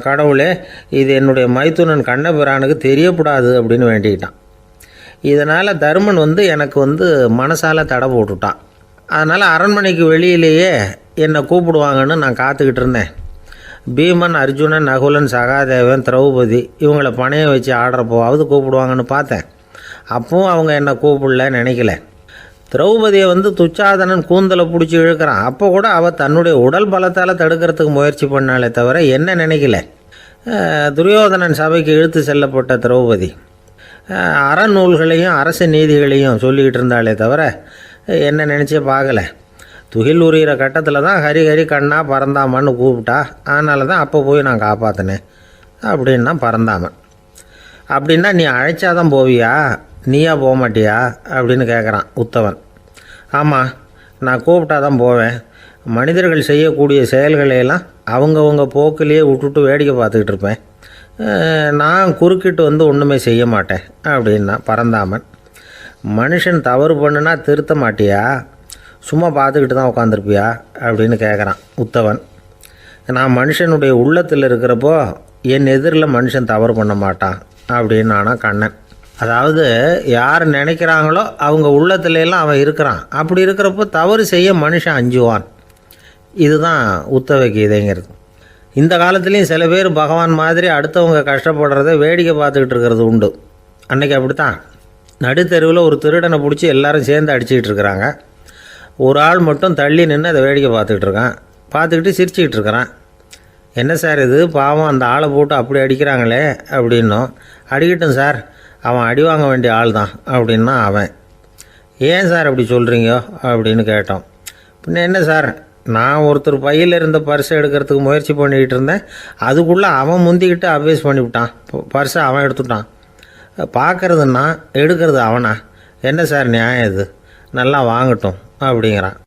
கடவுளே இது என்னுடைய மைத்துனன் கண்ணபிரானுக்கு தெரியக்கூடாது அப்படின்னு வேண்டிக்கிட்டான். இதனால் தருமன் எனக்கு மனசால் தடை போட்டுட்டான். அதனால் அரண்மனைக்கு வெளியிலேயே என்னை கூப்பிடுவாங்கன்னு நான் காத்துக்கிட்டு இருந்தேன். பீமன், அர்ஜுனன், நகுலன், சகாதேவன், திரௌபதி இவங்களை பணையம் வச்சு ஆடுறப்போவாவது கூப்பிடுவாங்கன்னு பார்த்தேன். அப்பவும் அவங்க என்னை கூப்பிடல நினைக்கல. திரௌபதியை துச்சாதனன் கூந்தலை பிடிச்சி இழுக்கிறான். அப்போ கூட அவள் தன்னுடைய உடல் பலத்தால் தடுக்கிறதுக்கு முயற்சி பண்ணாலே தவிர என்ன நினைக்கல. துரியோதனன் சபைக்கு இழுத்து செல்லப்பட்ட திரௌபதி அறநூல்களையும் அரச நீதிகளையும் சொல்லிக்கிட்டு இருந்தாலே தவிர என்ன நினச்சே பார்க்கல. துகில் உரிகிற கட்டத்தில் தான் ஹரி ஹரி கண்ணா பறந்தாமன்னு கூப்பிட்டா, அதனால தான் அப்போ போய் நான் காப்பாற்றினேன் அப்படின்னா பறந்தாமன். அப்படின்னா நீ அழைச்சாதான் போவியா, நீயா போக மாட்டியா அப்படின்னு கேட்குறான் உத்தவன். ஆமாம், நான் கூப்பிட்டா தான் போவேன். மனிதர்கள் செய்யக்கூடிய செயல்களையெல்லாம் அவங்கவுங்க போக்கிலேயே விட்டுட்டு வேடிக்கை பார்த்துக்கிட்டு இருப்பேன். நான் குறுக்கிட்டு ஒன்றுமே செய்ய மாட்டேன் அப்படின்னா பறந்தாமன். மனுஷன் தவறு பண்ணுனா திருத்த மாட்டியா, சும்மா பார்த்துக்கிட்டு தான் உட்காந்துருப்பியா அப்படின்னு கேட்குறான் உத்தவன். நான் மனுஷனுடைய உள்ளத்தில் இருக்கிறப்போ என் எதிரில் மனுஷன் தவறு பண்ண மாட்டான் அப்படின்னு ஆனா கண்ணன். அதாவது யார் நினைக்கிறாங்களோ அவங்க உள்ளத்துலலாம் அவன் இருக்கிறான். அப்படி இருக்கிறப்போ தவறு செய்ய மனுஷன் அஞ்சுவான். இதுதான் உத்தவ கீதைங்கிறது. இந்த காலத்துலேயும் சில பேர் பகவான் மாதிரி அடுத்தவங்க கஷ்டப்படுறத வேடிக்கை பார்த்துக்கிட்டு இருக்கிறது உண்டு. அன்றைக்கி அப்படித்தான் நடுத்தெருவில் ஒரு திருடனை பிடிச்சி எல்லாரும் சேர்ந்து அடிச்சுக்கிட்டு இருக்கிறாங்க. ஒரு ஆள் மட்டும் தள்ளி நின்று அதை வேடிக்கை பார்த்துக்கிட்டு இருக்கான். பார்த்துக்கிட்டு சிரிச்சுக்கிட்டு இருக்கிறான். என்ன சார் இது பாவம், அந்த ஆளை போட்டு அப்படி அடிக்கிறாங்களே அப்படின்னும். அடிக்கட்டும் சார், அவன் அடி வாங்க வேண்டிய ஆள் தான் அப்படின்னா அவன். ஏன் சார் அப்படி சொல்கிறீங்க அப்படின்னு கேட்டோம். பின்ன என்ன சார், நான் ஒருத்தர் பையில் இருந்த பர்ஸை எடுக்கிறதுக்கு முயற்சி பண்ணிக்கிட்டு இருந்தேன், அதுக்குள்ளே அவன் முந்திக்கிட்டு அப்வேஸ் பண்ணிவிட்டான், பர்ஸை அவன் எடுத்துட்டான். பார்க்கறதுன்னா எடுக்கிறது அவனா? என்ன சார் நியாயம் இது? நல்லா வாங்கட்டும் அப்படிங்கிறான்.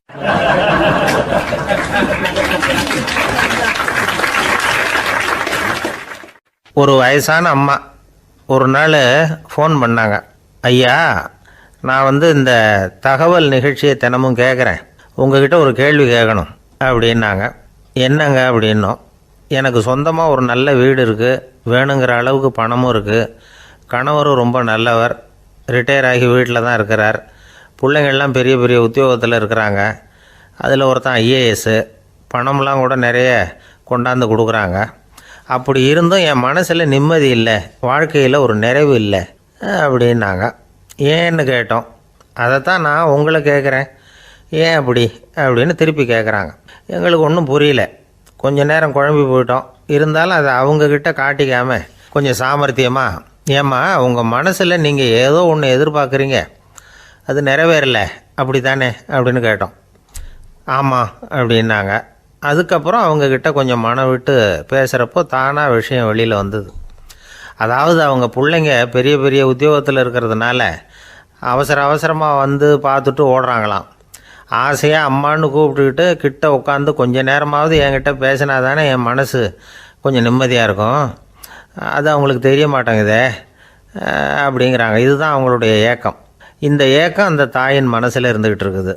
ஒரு வயசான அம்மா ஒரு நாள் ஃபோன் பண்ணாங்க. ஐயா, நான் இந்த தகவல் நிகழ்ச்சியை தினமும் கேட்குறேன், உங்ககிட்ட ஒரு கேள்வி கேட்கணும் அப்படின்னாங்க. என்னங்க அப்படின்னோம். எனக்கு சொந்தமாக ஒரு நல்ல வீடு இருக்குது, வேணுங்கிற அளவுக்கு பணமும் இருக்குது, கணவரும் ரொம்ப நல்லவர், ரிட்டையர் ஆகி வீட்டில் தான் இருக்கிறார், பிள்ளைங்கள்லாம் பெரிய பெரிய உத்தியோகத்தில் இருக்கிறாங்க, அதில் ஒருத்தன் ஐஏஎஸ்ஸு, பணம்லாம் கூட நிறைய கொண்டாந்து கொடுக்குறாங்க. அப்படி இருந்தும் என் மனசில் நிம்மதி இல்லை, வாழ்க்கையில் ஒரு நிறைவு இல்லை அப்படின்னாங்க. ஏன்னு கேட்டோம். அதைத்தான் நான் உங்களை கேட்குறேன், ஏன் அப்படி அப்படின்னு திருப்பி கேட்குறாங்க. எங்களுக்கு ஒன்றும் புரியல. கொஞ்ச நேரம் குழம்பி போயிட்டோம். இருந்தாலும் அதை அவங்கக்கிட்ட காட்டிக்காமல் கொஞ்சம் சாமர்த்தியமாக, ஏம்மா உங்கள் மனசில் நீங்கள் ஏதோ ஒன்று எதிர்பார்க்குறீங்க, அது நிறைவேறல அப்படி தானே அப்படின்னு கேட்டோம். ஆமாம் அப்படின்னாங்க. அதுக்கப்புறம் அவங்கக்கிட்ட கொஞ்சம் மனம் விட்டு பேசுகிறப்போ தானாக விஷயம் வெளியில் வந்தது. அதாவது அவங்க பிள்ளைங்க பெரிய பெரிய உத்தியோகத்தில் இருக்கிறதுனால அவசரமாக பார்த்துட்டு ஓடுறாங்களாம். ஆசையாக அம்மான்னு கூப்பிட்டுக்கிட்டு கிட்ட உட்காந்து கொஞ்சம் நேரமாவது என்கிட்ட பேசினா தானே என் மனசு கொஞ்சம் நிம்மதியாக இருக்கும். அது அவங்களுக்கு தெரிய மாட்டேங்குதே அப்படிங்கிறாங்க. இதுதான் அவங்களுடைய ஏக்கம். இந்த ஏக்கம் அந்த தாயின் மனசில் இருந்துக்கிட்டு இருக்குது.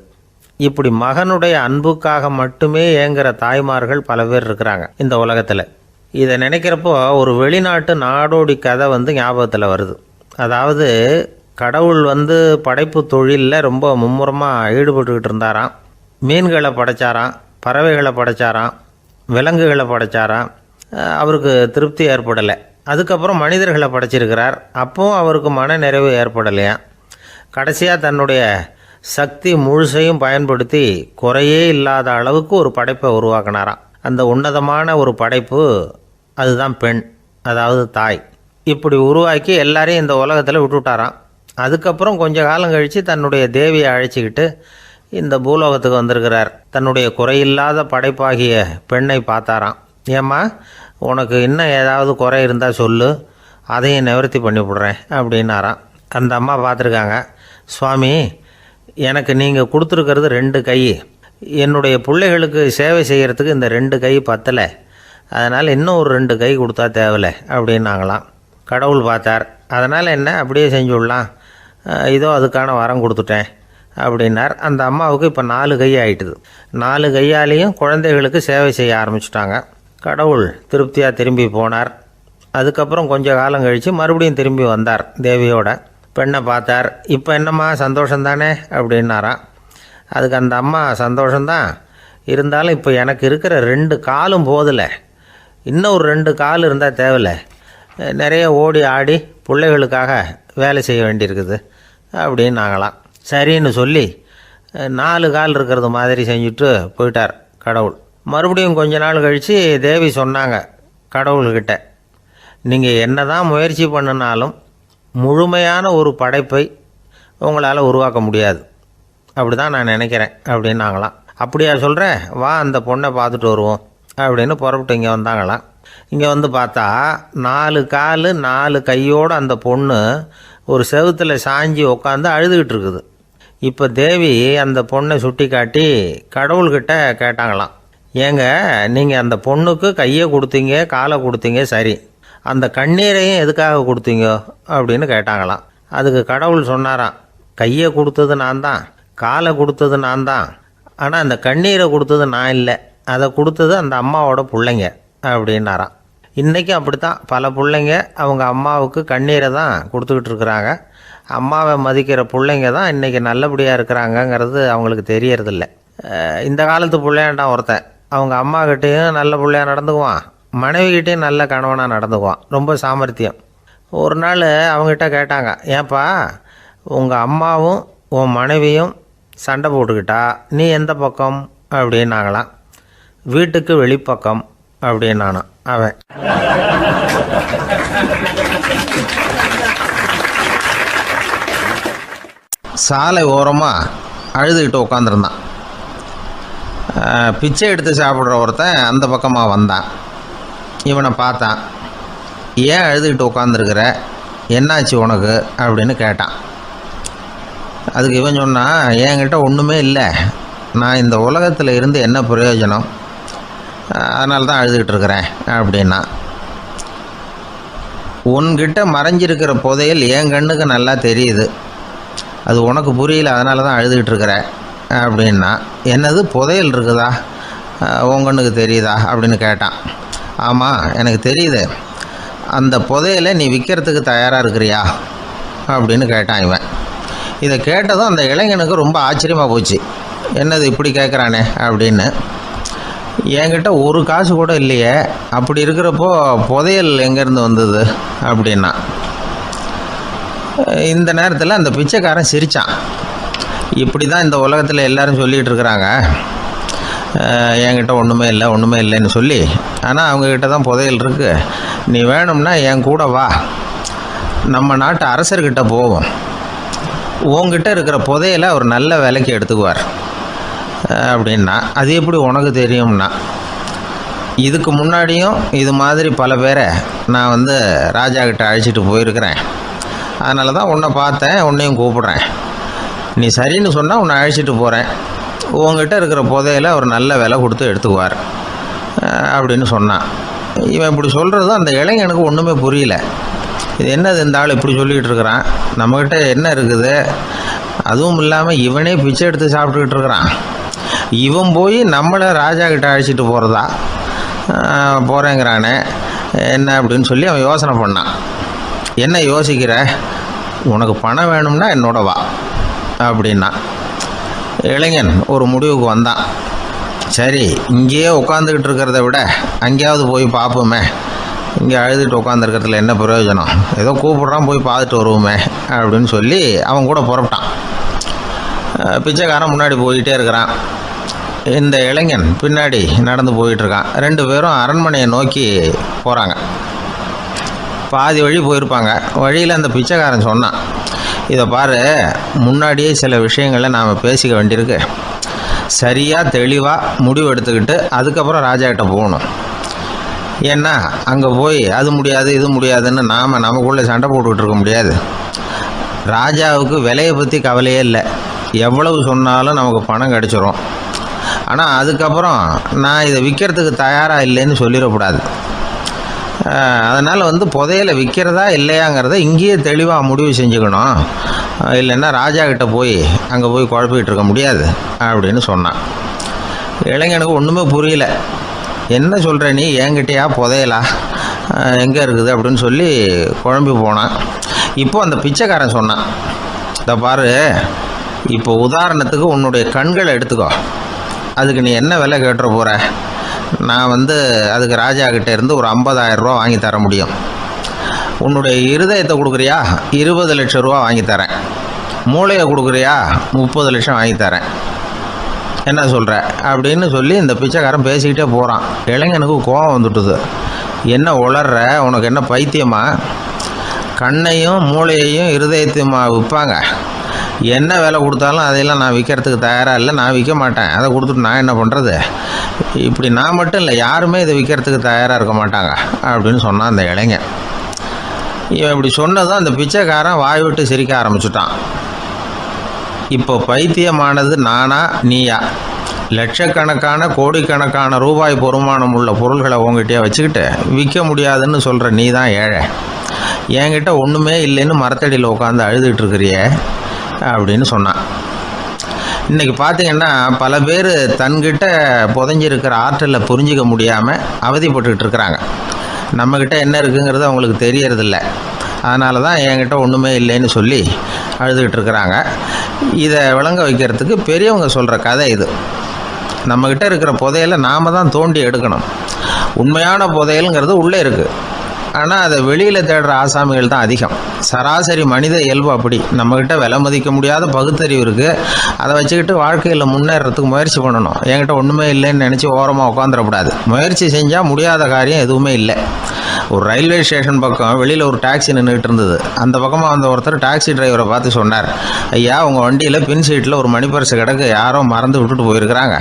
இப்படி மகனுடைய அன்புக்காக மட்டுமே ஏங்குற தாய்மார்கள் பல பேர் இருக்கிறாங்க இந்த உலகத்தில். இதை நினைக்கிறப்போ ஒரு வெளிநாட்டு நாடோடி கதை ஞாபகத்தில் வருது. அதாவது கடவுள் படைப்பு தொழிலில் ரொம்ப மும்முரமாக ஈடுபட்டுக்கிட்டு இருந்தாராம். மீன்களை படைச்சாராம், பறவைகளை படைச்சாராம், விலங்குகளை படைச்சாராம். அவருக்கு திருப்தி ஏற்படலை. அதுக்கப்புறம் மனிதர்களை படைச்சிருக்கிறார். அப்பவும் அவருக்கு மன நிறைவு ஏற்படலையாம். கடைசியாக தன்னுடைய சக்தி முழுசையும் பயன்படுத்தி குறையே இல்லாத அளவுக்கு ஒரு படைப்பை உருவாக்கினாராம். அந்த உன்னதமான ஒரு படைப்பு அதுதான் பெண், அதாவது தாய். இப்படி உருவாக்கி எல்லாரையும் இந்த உலகத்தில் விட்டுவிட்டாராம். அதுக்கப்புறம் கொஞ்ச காலம் கழித்து தன்னுடைய தேவியை அழைச்சிக்கிட்டு இந்த பூலோகத்துக்கு வந்திருக்கிறார். தன்னுடைய குறையில்லாத படைப்பாகிய பெண்ணை பார்த்தாராம். ஏம்மா உனக்கு இன்னும் ஏதாவது குறை இருந்தால் சொல்லு, அதையும் நிவர்த்தி பண்ணிவிடுறேன் அப்படின்னாராம். அந்த அம்மா பார்த்துருக்காங்க. சுவாமி, எனக்கு நீங்கள் கொடுத்துருக்கிறது 2 கை. என்னுடைய பிள்ளைகளுக்கு சேவை செய்கிறதுக்கு இந்த 2 கை பத்தலை. அதனால் இன்னும் ஒரு 2 கை கொடுத்தா தேவலை அப்படின்னாங்களாம். கடவுள் பார்த்தார். அதனால் என்ன, அப்படியே செஞ்சு விடலாம், இதோ அதுக்கான வரம் கொடுத்துட்டேன் அப்படின்னார். அந்த அம்மாவுக்கு இப்போ 4 கை ஆயிட்டுது. 4 கையாலேயும் குழந்தைகளுக்கு சேவை செய்ய ஆரம்பிச்சிட்டாங்க. கடவுள் திருப்தியாக திரும்பி போனார். அதுக்கப்புறம் கொஞ்சம் காலம் கழித்து மறுபடியும் திரும்பி வந்தார். தேவியோட பெண்ணை பார்த்தார். இப்போ என்னம்மா சந்தோஷந்தானே அப்படின்னாராம். அதுக்கு அந்த அம்மா, சந்தோஷந்தான், இருந்தாலும் இப்போ எனக்கு இருக்கிற 2 காலும் போதில்லை, இன்னும் ஒரு 2 கால் இருந்தால் தேவையில்லை, நிறைய ஓடி ஆடி பிள்ளைகளுக்காக வேலை செய்ய வேண்டியிருக்குது அப்படின்னாங்களாம். சரின்னு சொல்லி 4 கால் இருக்கிறது மாதிரி செஞ்சுட்டு போயிட்டார் கடவுள். மறுபடியும் கொஞ்ச நாள் கழித்து தேவி சொன்னாங்க கடவுள்கிட்ட, நீங்கள் என்ன தான் முயற்சி பண்ணினாலும் முழுமையான ஒரு படைப்பை உங்களால் உருவாக்க முடியாது, அப்படி தான் நான் நினைக்கிறேன் அப்படின்னாங்களாம். அப்படியா சொல்கிறேன், வா அந்த பொண்ணை பார்த்துட்டு வருவோம் அப்படின்னு புறப்பட்டு இங்கே வந்தாங்களாம். இங்கே வந்து பார்த்தா 4 கால் 4 கையோடு அந்த பொண்ணு ஒரு செவுத்தில் சாஞ்சி உட்காந்து அழுதுகிட்டு இருக்குது. இப்போ தேவி அந்த பொண்ணை சுட்டி காட்டி கடவுள்கிட்ட கேட்டாங்களாம், ஏங்க நீங்கள் அந்த பொண்ணுக்கு கையை கொடுத்தீங்க, காலை கொடுத்தீங்க, சரி, அந்த கண்ணீரையும் எதுக்காக கொடுத்தீங்க அப்படின்னு கேட்டாங்களாம். அதுக்கு கடவுள் சொன்னாராம், கையை கொடுத்தது நான் தான், காலை கொடுத்தது நான் தான், ஆனால் அந்த கண்ணீரை கொடுத்தது நான் இல்லை, அதை கொடுத்தது அந்த அம்மாவோட பிள்ளைங்க அப்படின்னாராம். இன்றைக்கும் அப்படி தான் பல பிள்ளைங்க அவங்க அம்மாவுக்கு கண்ணீரை தான் கொடுத்துக்கிட்டு இருக்கிறாங்க. அம்மாவை மதிக்கிற பிள்ளைங்க தான் இன்றைக்கி நல்லபடியாக இருக்கிறாங்கங்கிறது அவங்களுக்கு தெரியறதில்ல. இந்த காலத்து பிள்ளையாண்டான் ஒருத்தன் அவங்க அம்மாக்கிட்டேயும் நல்ல பிள்ளையாக நடந்துக்குவான், மனைவிக்கிட்டேயும் நல்ல கணவனாக நடந்துக்குவான், ரொம்ப சாமர்த்தியம். ஒரு நாள் அவங்ககிட்ட கேட்டாங்க, ஏன்பா உங்கள் அம்மாவும் உன் மனைவியும் சண்டை போட்டுக்கிட்டா நீ எந்த பக்கம் அப்படின்னாங்களாம். வீட்டுக்கு வெளிப்பக்கம் அப்படின்னானா அவன். சாலை ஓரமாக அழுதுகிட்டு உட்காந்துருந்தான். பிச்சை எடுத்து சாப்பிட்ற ஒருத்தன் அந்த பக்கமாக வந்தான். இவனை பார்த்தான். ஏன் அழுதுகிட்டு உட்காந்துருக்கிற, என்னாச்சு உனக்கு அப்படின்னு கேட்டான். அதுக்கு இவன் சொன்னான், என்கிட்ட ஒன்றுமே இல்லை, நான் இந்த உலகத்தில் இருந்து என்ன பிரயோஜனம், அதனால தான் அழுதுகிட்டு இருக்கிறேன் அப்படின்னா. உன்கிட்ட மறைஞ்சிருக்கிற புதையல் என் கண்ணுக்கு நல்லா தெரியுது, அது உனக்கு புரியல, அதனால தான் அழுதுகிட்டு இருக்கிற அப்படின்னா. என்னது புதையல் இருக்குதா, உன் கண்ணுக்கு தெரியுதா அப்படின்னு கேட்டான். ஆமாம் எனக்கு தெரியுது, அந்த புதையலை நீ விற்கிறதுக்கு தயாராக இருக்கிறியா அப்படின்னு கேட்டான் இவன். இதை கேட்டதும் அந்த இளைஞனுக்கு ரொம்ப ஆச்சரியமாக போச்சு. என்னது இப்படி கேட்குறானே அப்படின்னு. என்கிட்ட ஒரு காசு கூட இல்லையே, அப்படி இருக்கிறப்போ புதையல் எங்கேருந்து வந்தது அப்படின்னா. இந்த நேரத்தில் அந்த பிச்சைக்காரன் சிரித்தான். இப்படி தான் இந்த உலகத்தில் எல்லோரும் சொல்லிகிட்டு இருக்கிறாங்க, என்கிட்ட ஒன்றுமே இல்லை ஒன்றுமே இல்லைன்னு சொல்லி, ஆனால் அவங்கக்கிட்ட தான் புதையல் இருக்குது, நீ வேணும்னா என் கூட வா, நம்ம நாட்டு அரசர்கிட்ட போவோம், உங்ககிட்ட இருக்கிற புதையலை அவர் நல்ல விலைக்கு எடுத்துக்குவார் அப்படின்னா. அது எப்படி உனக்கு தெரியும்னா, இதுக்கு முன்னாடியும் இது மாதிரி பல பேரை நான் ராஜா கிட்ட அழைச்சிட்டு போயிருக்கிறேன், அதனால தான் உன்னை பார்த்தேன், உன்னையும் கூப்பிட்றேன், நீ சரின்னு சொன்னால் உன்னை அழைச்சிட்டு போகிறேன், உங்ககிட்ட இருக்கிற புதையலை அவர் நல்ல விலை கொடுத்து எடுத்துக்குவார் அப்படின்னு சொன்னான். இவன் இப்படி சொல்கிறது அந்த இளைஞனுக்கு ஒன்றுமே புரியல. இது என்னது இந்த ஆள் இப்படி சொல்லிகிட்டு இருக்கிறான், நம்மக்கிட்ட என்ன இருக்குது, அதுவும் இல்லாமல் இவனே பிச்சை எடுத்து சாப்பிட்டுக்கிட்டு இருக்கிறான், இவன் போய் நம்மளை ராஜா கிட்ட அழைச்சிட்டு போகிறதா போகிறேங்கிறானே என்ன அப்படின்னு சொல்லி அவன் யோசனை பண்ணான். என்ன யோசிக்கிற, உனக்கு பணம் வேணும்னா என்னோட வா அப்படின்னா. இளைஞன் ஒரு முடிவுக்கு வந்தான். சரி, இங்கேயே உட்காந்துக்கிட்டு இருக்கிறத விட அங்கேயாவது போய் பார்ப்போமே, இங்கே அழுதுகிட்டு உட்காந்துருக்கிறதுல என்ன பிரயோஜனம், ஏதோ கூப்பிட்றான் போய் பார்த்துட்டு வருவோமே அப்படின்னு சொல்லி அவன் கூட புறப்பட்டான். பிச்சைக்காரன் முன்னாடி போயிட்டே இருக்கிறான், இந்த இளைஞன் பின்னாடி நடந்து போயிட்டுருக்கான். 2 பேரும் அரண்மனையை நோக்கி போகிறாங்க. பாதி வழி போயிருப்பாங்க. வழியில் அந்த பிச்சைக்காரன் சொன்னான், இதை பாரு, முன்னாடியே சில விஷயங்களை நாம் பேசிக்க வேண்டியிருக்கு, சரியாக தெளிவாக முடிவு எடுத்துக்கிட்டு அதுக்கப்புறம் ராஜாக்கிட்ட போகணும். ஏன்னா அங்கே போய் அது முடியாது இது முடியாதுன்னு நாம் நமக்குள்ளே சண்டை போட்டுக்கிட்டு இருக்க முடியாது. ராஜாவுக்கு விலையை பற்றி கவலையே இல்லை. எவ்வளவு சொன்னாலும் நமக்கு பணம் கிடச்சிரும். ஆனால் அதுக்கப்புறம் நான் இதை விற்கிறதுக்கு தயாராக இல்லைன்னு சொல்லிடக்கூடாது. அதனால் புதையலை விற்கிறதா இல்லையாங்கிறத இங்கேயே தெளிவாக முடிவு செஞ்சுக்கணும். இல்லைன்னா ராஜா கிட்ட போய் அங்கே போய் குழப்பிக்கிட்டு இருக்க முடியாது அப்படின்னு சொன்னான். இளைஞனுக்கு ஒன்றுமே புரியல. என்ன சொல்கிற நீ, என்கிட்டயா புதையலா, எங்கே இருக்குது அப்படின்னு சொல்லி குழம்பி போனான். இப்போ அந்த பிச்சைக்காரன் சொன்னான், இதை பாரு, இப்போ உதாரணத்துக்கு உன்னுடைய கண்களை எடுத்துக்கோ. அதுக்கு நீ என்ன விலை கேட்டுற போகிற? நான் அதுக்கு ராஜா கிட்டே இருந்து ஒரு 50,000 ரூபா வாங்கி தர முடியும். உன்னுடைய இருதயத்தை கொடுக்குறியா, 20 லட்சம் ரூபா வாங்கி தரேன். மூளையை கொடுக்குறியா, 30 லட்சம் வாங்கி தரேன். என்ன சொல்கிற அப்படின்னு சொல்லி இந்த பிச்சைக்காரன் பேசிக்கிட்டே போகிறான். இளைஞனுக்கு கோபம் வந்துட்டுது. என்ன உளர்ற, உனக்கு என்ன பைத்தியமா? கண்ணையும் மூளையையும் இருதயத்தையுமா விற்பாங்க? என்ன விலை கொடுத்தாலும் அதையெல்லாம் நான் விற்கிறதுக்கு தயாராக இல்லை, நான் விற்க மாட்டேன். அதை கொடுத்துட்டு நான் என்ன பண்ணுறது? இப்படி நான் மட்டும் இல்லை, யாருமே இதை விற்கிறதுக்கு தயாராக இருக்க மாட்டாங்க அப்படின்னு சொன்னான் அந்த இளைஞன். இவன் இப்படி சொன்னதும் அந்த பிச்சைக்காரன் வாய் விட்டு சிரிக்க ஆரம்பிச்சுட்டான். இப்போ பைத்தியமானது நானா நீயா? லட்சக்கணக்கான கோடிக்கணக்கான ரூபாய் பொறுமானம் உள்ள பொருள்களை உங்ககிட்டயே வச்சுக்கிட்டு விற்க முடியாதுன்னு சொல்கிற நீ தான் ஏழை. என்கிட்ட ஒன்றுமே இல்லைன்னு மரத்தடியில் உட்காந்து அழுதுகிட்டு இருக்கிறியே அப்படின்னு சொன்னான். இன்றைக்கி பார்த்திங்கன்னா பல பேர் தன்கிட்ட புதைஞ்சிருக்கிற ஆற்றலை புரிஞ்சிக்க முடியாமல் அவதிப்பட்டுக்கிட்டு இருக்கிறாங்க. நம்மக்கிட்ட என்ன இருக்குங்கிறது அவங்களுக்கு தெரியறதில்ல. அதனால தான் என்கிட்ட ஒன்றுமே இல்லைன்னு சொல்லி அழுதுகிட்டு இருக்கிறாங்க. இதை விளங்க வைக்கிறதுக்கு பெரியவங்க சொல்கிற கதை இது. நம்மக்கிட்ட இருக்கிற புதையலை நாம் தான் தோண்டி எடுக்கணும். உண்மையான புதையலுங்கிறது உள்ளே இருக்குது. ஆனால் அதை வெளியில் தேடுற ஆசாமிகள் தான் அதிகம். சராசரி மனித இயல்பு அப்படி. நம்மக்கிட்ட விலை மதிக்க முடியாத பகுத்தறிவு இருக்குது. அதை வச்சுக்கிட்டு வாழ்க்கையில் முன்னேறதுக்கு முயற்சி பண்ணணும். என்கிட்ட ஒன்றுமே இல்லைன்னு நினச்சி ஓரமாக உட்காந்துடக்கூடாது. முயற்சி செஞ்சால் முடியாத காரியம் எதுவுமே இல்லை. ஒரு ரயில்வே ஸ்டேஷன் பக்கம் வெளியில் ஒரு டாக்ஸி நின்றுட்டு இருந்தது. அந்த பக்கமாக வந்த ஒருத்தர் டாக்ஸி டிரைவரை பார்த்து சொன்னார், ஐயா, உங்கள் வண்டியில் பின் சீட்டில் ஒரு மணி பர்ஸு கிடக்கு, யாரோ மறந்து விட்டுட்டு போயிருக்கிறாங்க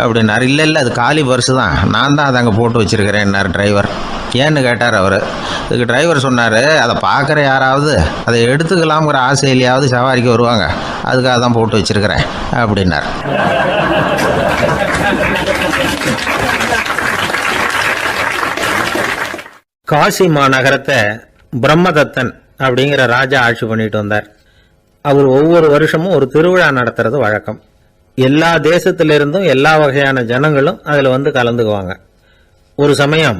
அப்படின்னார். இல்லை, அது காலி பர்ஸு தான், நான் தான் அதை அங்கே போட்டு வச்சுருக்கிறேன்னார் டிரைவர். ஏன்னு கேட்டார் அவர். இதுக்கு டிரைவர் சொன்னார், அதை பார்க்குற யாராவது அதை எடுத்துக்கலாம்ங்கிற ஆசையிலையாவது சவாரிக்கு வருவாங்க, அதுக்காக தான் போட்டு வச்சுருக்கிறேன் அப்படின்னார். காசி மாநகரத்தை பிரம்மதத்தன் அப்படிங்கிற ராஜா ஆட்சி பண்ணிட்டு வந்தார். அவர் ஒவ்வொரு வருஷமும் ஒரு திருவிழா நடத்துறது வழக்கம். எல்லா தேசத்திலிருந்தும் எல்லா வகையான ஜனங்களும் அதில் கலந்துக்குவாங்க. ஒரு சமயம்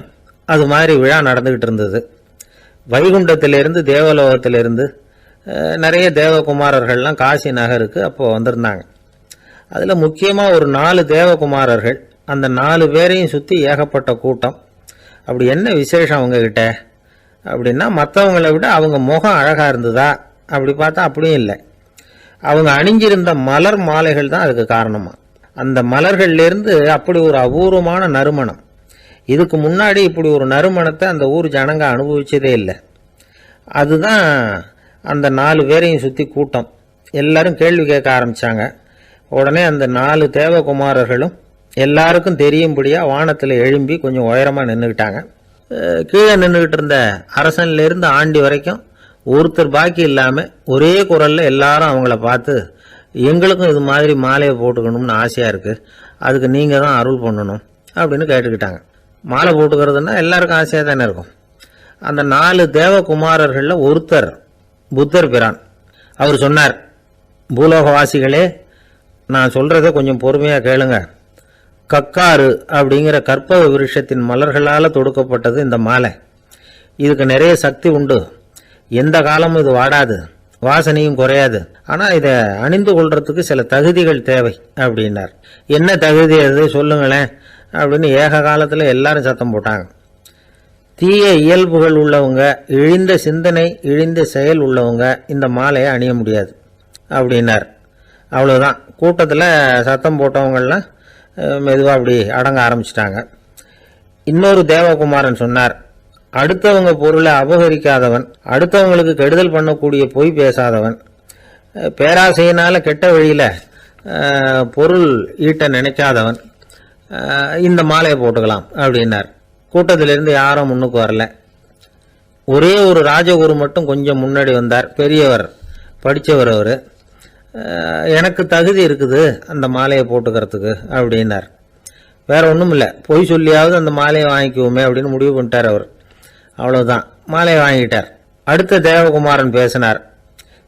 அது மாதிரி விழா நடந்துக்கிட்டு இருந்தது. வைகுண்டத்திலிருந்து தேவலோகத்திலிருந்து நிறைய தேவகுமாரர்கள்லாம் காசி நகருக்கு அப்போது வந்திருந்தாங்க. அதில் முக்கியமாக ஒரு 4 தேவகுமாரர்கள். அந்த 4 பேரையும் சுற்றி ஏகப்பட்ட கூட்டம். அப்படி என்ன விசேஷம் அவங்கக்கிட்ட அப்படின்னா, மற்றவங்களை விட அவங்க முகம் அழகாக இருந்ததா அப்படி பார்த்தா அப்படியும் இல்லை. அவங்க அணிஞ்சிருந்த மலர் மாலைகள் தான் அதுக்கு காரணமாக. அந்த மலர்கள்லேருந்து அப்படி ஒரு அபூர்வமான நறுமணம். இதுக்கு முன்னாடி இப்படி ஒரு நறுமணத்தை அந்த ஊர் ஜனங்க அனுபவிச்சதே இல்லை. அதுதான் அந்த 4 பேரையும் சுற்றி கூட்டம். எல்லாரும் கேள்வி கேட்க ஆரம்பித்தாங்க. உடனே அந்த 4 தேவகுமாரர்களும் எல்லாருக்கும் தெரியும்படியாக வானத்தில் எழும்பி கொஞ்சம் உயரமாக நின்றுக்கிட்டாங்க. கீழே நின்றுக்கிட்டு இருந்த அரசன்லேருந்து ஆண்டி வரைக்கும் ஒருத்தர் பாக்கி இல்லாமல் ஒரே குரலில் எல்லாரும் அவங்கள பார்த்து, எங்களுக்கும் இது மாதிரி மாலையை போட்டுக்கணும்னு ஆசையாக இருக்குது, அதுக்கு நீங்கள் தான் அருள் பண்ணணும் அப்படின்னு கேட்டுக்கிட்டாங்க. மாலை போட்டுக்கிறதுனா எல்லாருக்கும் ஆசையாக தானே இருக்கும். அந்த 4 தேவகுமாரர்களில் ஒருத்தர் புத்தர் பிரான். அவர் சொன்னார், பூலோகவாசிகளே, நான் சொல்கிறத கொஞ்சம் பொறுமையாக கேளுங்க. கக்காரு அப்படிங்கிற கற்பக விருட்சத்தின் மலர்களால் தொடுக்கப்பட்டது இந்த மாலை. இதுக்கு நிறைய சக்தி உண்டு. எந்த காலமும் இது வாடாது, வாசனையும் குறையாது. ஆனால் இதை அணிந்து கொள்றதுக்கு சில தகுதிகள் தேவை அப்படின்னார். என்ன தகுதி அது சொல்லுங்களேன் அப்படின்னு ஏக காலத்தில் எல்லாரும் சத்தம் போட்டாங்க. தீய இயல்புகள் உள்ளவங்க, இழிந்த சிந்தனை, இழிந்த செயல் உள்ளவங்க இந்த மாலையை அணிய முடியாது அப்படின்னார். அவ்வளோதான். கூட்டத்தில் சத்தம் போட்டவங்கள்லாம் மெதுவாக அப்படி அடங்க ஆரம்பிச்சிட்டாங்க. இன்னொரு தேவகுமாரன் சொன்னார், அடுத்தவங்க பொருளை அபகரிக்காதவன், அடுத்தவங்களுக்கு கெடுதல் பண்ணக்கூடிய பொய் பேசாதவன், பேராசையினால் கெட்ட வழியில் பொருள் ஈட்ட நினைக்காதவன் இந்த மாலையை போட்டுக்கலாம் அப்படின்னார். கூட்டத்திலிருந்து யாரும் முன்னுக்கு வரல. ஒரே ஒரு ராஜகுரு மட்டும் கொஞ்சம் முன்னாடி வந்தார். பெரியவர், படித்தவர் அவர். எனக்கு தகுதி இருக்குது அந்த மாலையை போட்டுக்கிறதுக்கு அப்படின்னார். வேற ஒன்றும் இல்லை, பொய் சொல்லியாவது அந்த மாலையை வாங்கிக்குவோமே அப்படின்னு முடிவு பண்ணிட்டார் அவர். அவ்வளோதான், மாலையை வாங்கிட்டார். அடுத்த தேவகுமாரன் பேசினார்.